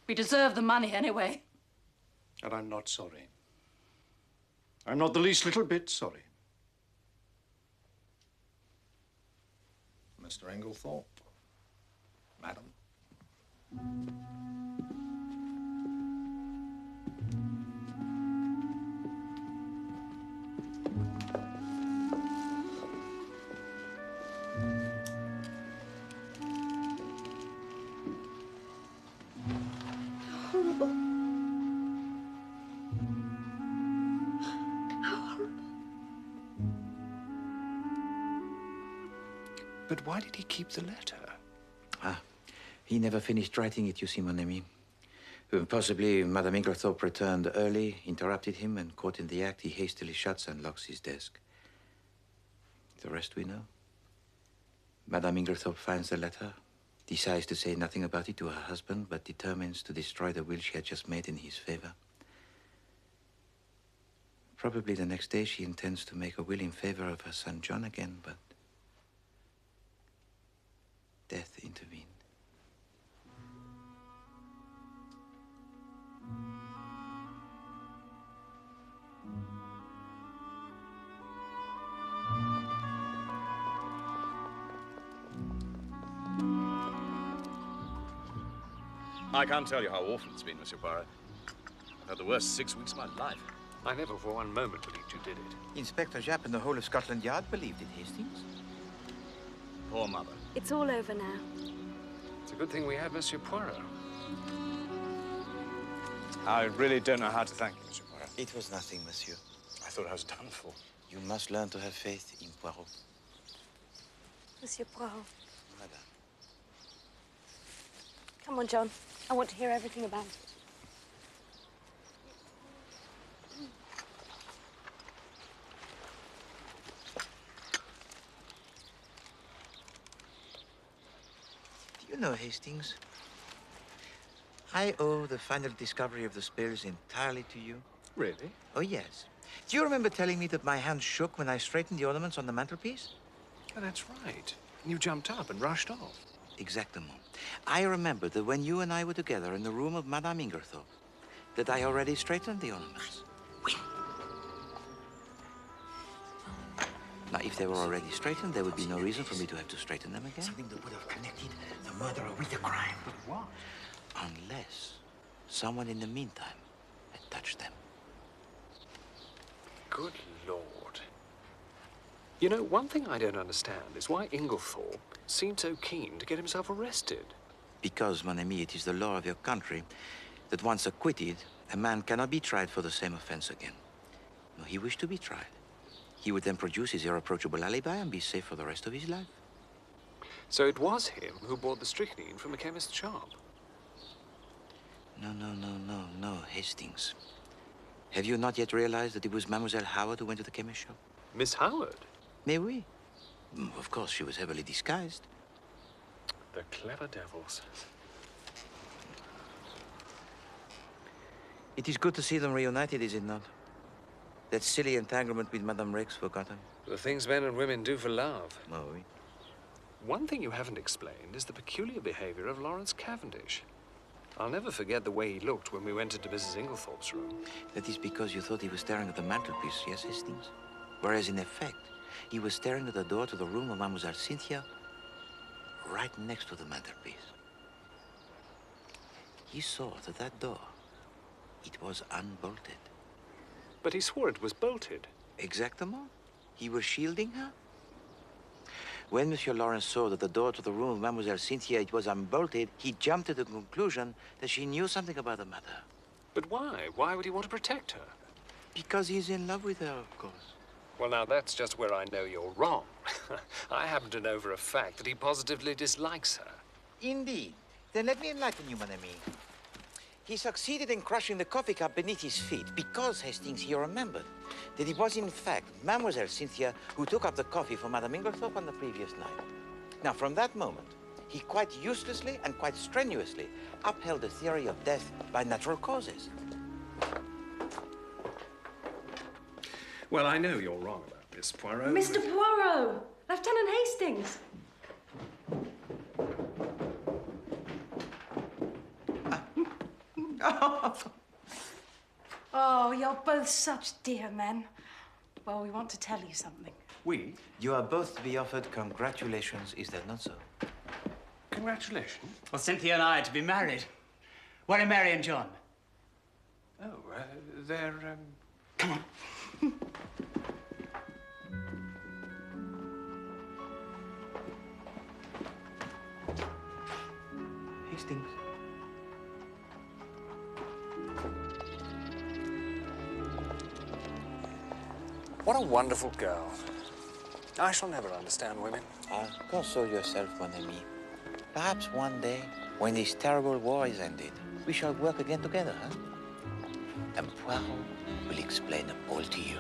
S3: We deserve the money anyway.
S8: And I'm not sorry. I'm not the least little bit sorry. Mr. Inglethorpe, madam.
S19: Horrible. How horrible.
S5: But why did he keep the letter?
S11: Ah, he never finished writing it, you see, mon ami. Possibly Madame Inglethorpe returned early, interrupted him, and caught in the act, he hastily shuts and locks his desk. The rest we know. Madame Inglethorpe finds the letter, decides to say nothing about it to her husband, but determines to destroy the will she had just made in his favor. Probably the next day she intends to make a will in favor of her son John again, but death intervened.
S18: I can't tell you how awful it's been, Monsieur Poirot. I've had the worst 6 weeks of my life.
S6: I never for one moment believed you did it.
S11: Inspector Japp and the whole of Scotland Yard believed it, Hastings.
S18: poor mother.
S9: It's all over now.
S5: It's a good thing we had Monsieur Poirot.
S18: I really don't know how to thank you, Monsieur Poirot.
S11: It was nothing, monsieur.
S18: I thought I was done for.
S11: You must learn to have faith in Poirot.
S9: Monsieur Poirot.
S11: Madame.
S9: Come on, John. I want to hear everything about it.
S11: Do you know, Hastings? I owe the final discovery of the spells entirely to you.
S5: Really?
S11: Oh, yes. Do you remember telling me that my hand shook when I straightened the ornaments on the mantelpiece?
S5: Oh, that's right. You jumped up and rushed off.
S11: Exactement. I remember that when you and I were together in the room of Madame Ingltorp, that I already straightened the ornaments. Oui. Now, if they were already straightened, there would be no reason for me to have to straighten them again. Something that would have connected the murderer with the crime. But what? Unless someone in the meantime had touched them.
S5: Good Lord. You know, one thing I don't understand is why Inglethorpe seemed so keen to get himself arrested.
S11: Because, mon ami, it is the law of your country that once acquitted, a man cannot be tried for the same offense again. No, he wished to be tried. He would then produce his irreproachable alibi and be safe for the rest of his life.
S5: So it was him who bought the strychnine from a chemist's shop?
S11: No, Hastings. Have you not yet realized that it was Mademoiselle Howard who went to the chemist shop?
S5: Miss Howard?
S11: Mais oui. Of course, she was heavily disguised.
S5: The clever devils.
S11: It is good to see them reunited, is it not? That silly entanglement with Madame Rex forgotten.
S5: The things men and women do for love.
S11: Oh, oui.
S5: One thing you haven't explained is the peculiar behavior of Lawrence Cavendish. I'll never forget the way he looked when we went into Mrs. Inglethorpe's room.
S11: That is because you thought he was staring at the mantelpiece, yes, Hastings? Whereas, in effect, he was staring at the door to the room of Mademoiselle Cynthia, right next to the mantelpiece. He saw that that door, it was unbolted.
S5: But he swore it was bolted.
S11: Exactement. He was shielding her. When Monsieur Lawrence saw that the door to the room of Mademoiselle Cynthia it was unbolted, he jumped to the conclusion that she knew something about the matter.
S5: But why? Why would he want to protect her?
S11: Because he's in love with her, of course.
S5: Well, now, that's just where I know you're wrong. I happen to know for a fact that he positively dislikes her.
S11: Indeed. Then let me enlighten you, mon ami. He succeeded in crushing the coffee cup beneath his feet because, Hastings, he remembered that it was, in fact, Mademoiselle Cynthia who took up the coffee for Madame Inglethorpe on the previous night. Now, from that moment, he quite uselessly and quite strenuously upheld the theory of death by natural causes.
S5: Well, I know you're wrong about this, Poirot.
S9: Mr. Poirot! Lieutenant Hastings!
S3: Oh, you're both such dear men. Well, we want to tell you something.
S5: We?
S11: You are both to be offered congratulations, is that not so?
S5: Congratulations?
S10: Well, Cynthia and I are to be married. When are Mary and John?
S5: Oh, they're,
S10: Come on.
S11: Hastings.
S5: What a wonderful girl. I shall never understand women.
S11: Console yourself, mon ami. Perhaps one day, when this terrible war is ended, we shall work again together, huh? And Poirot will explain all to you.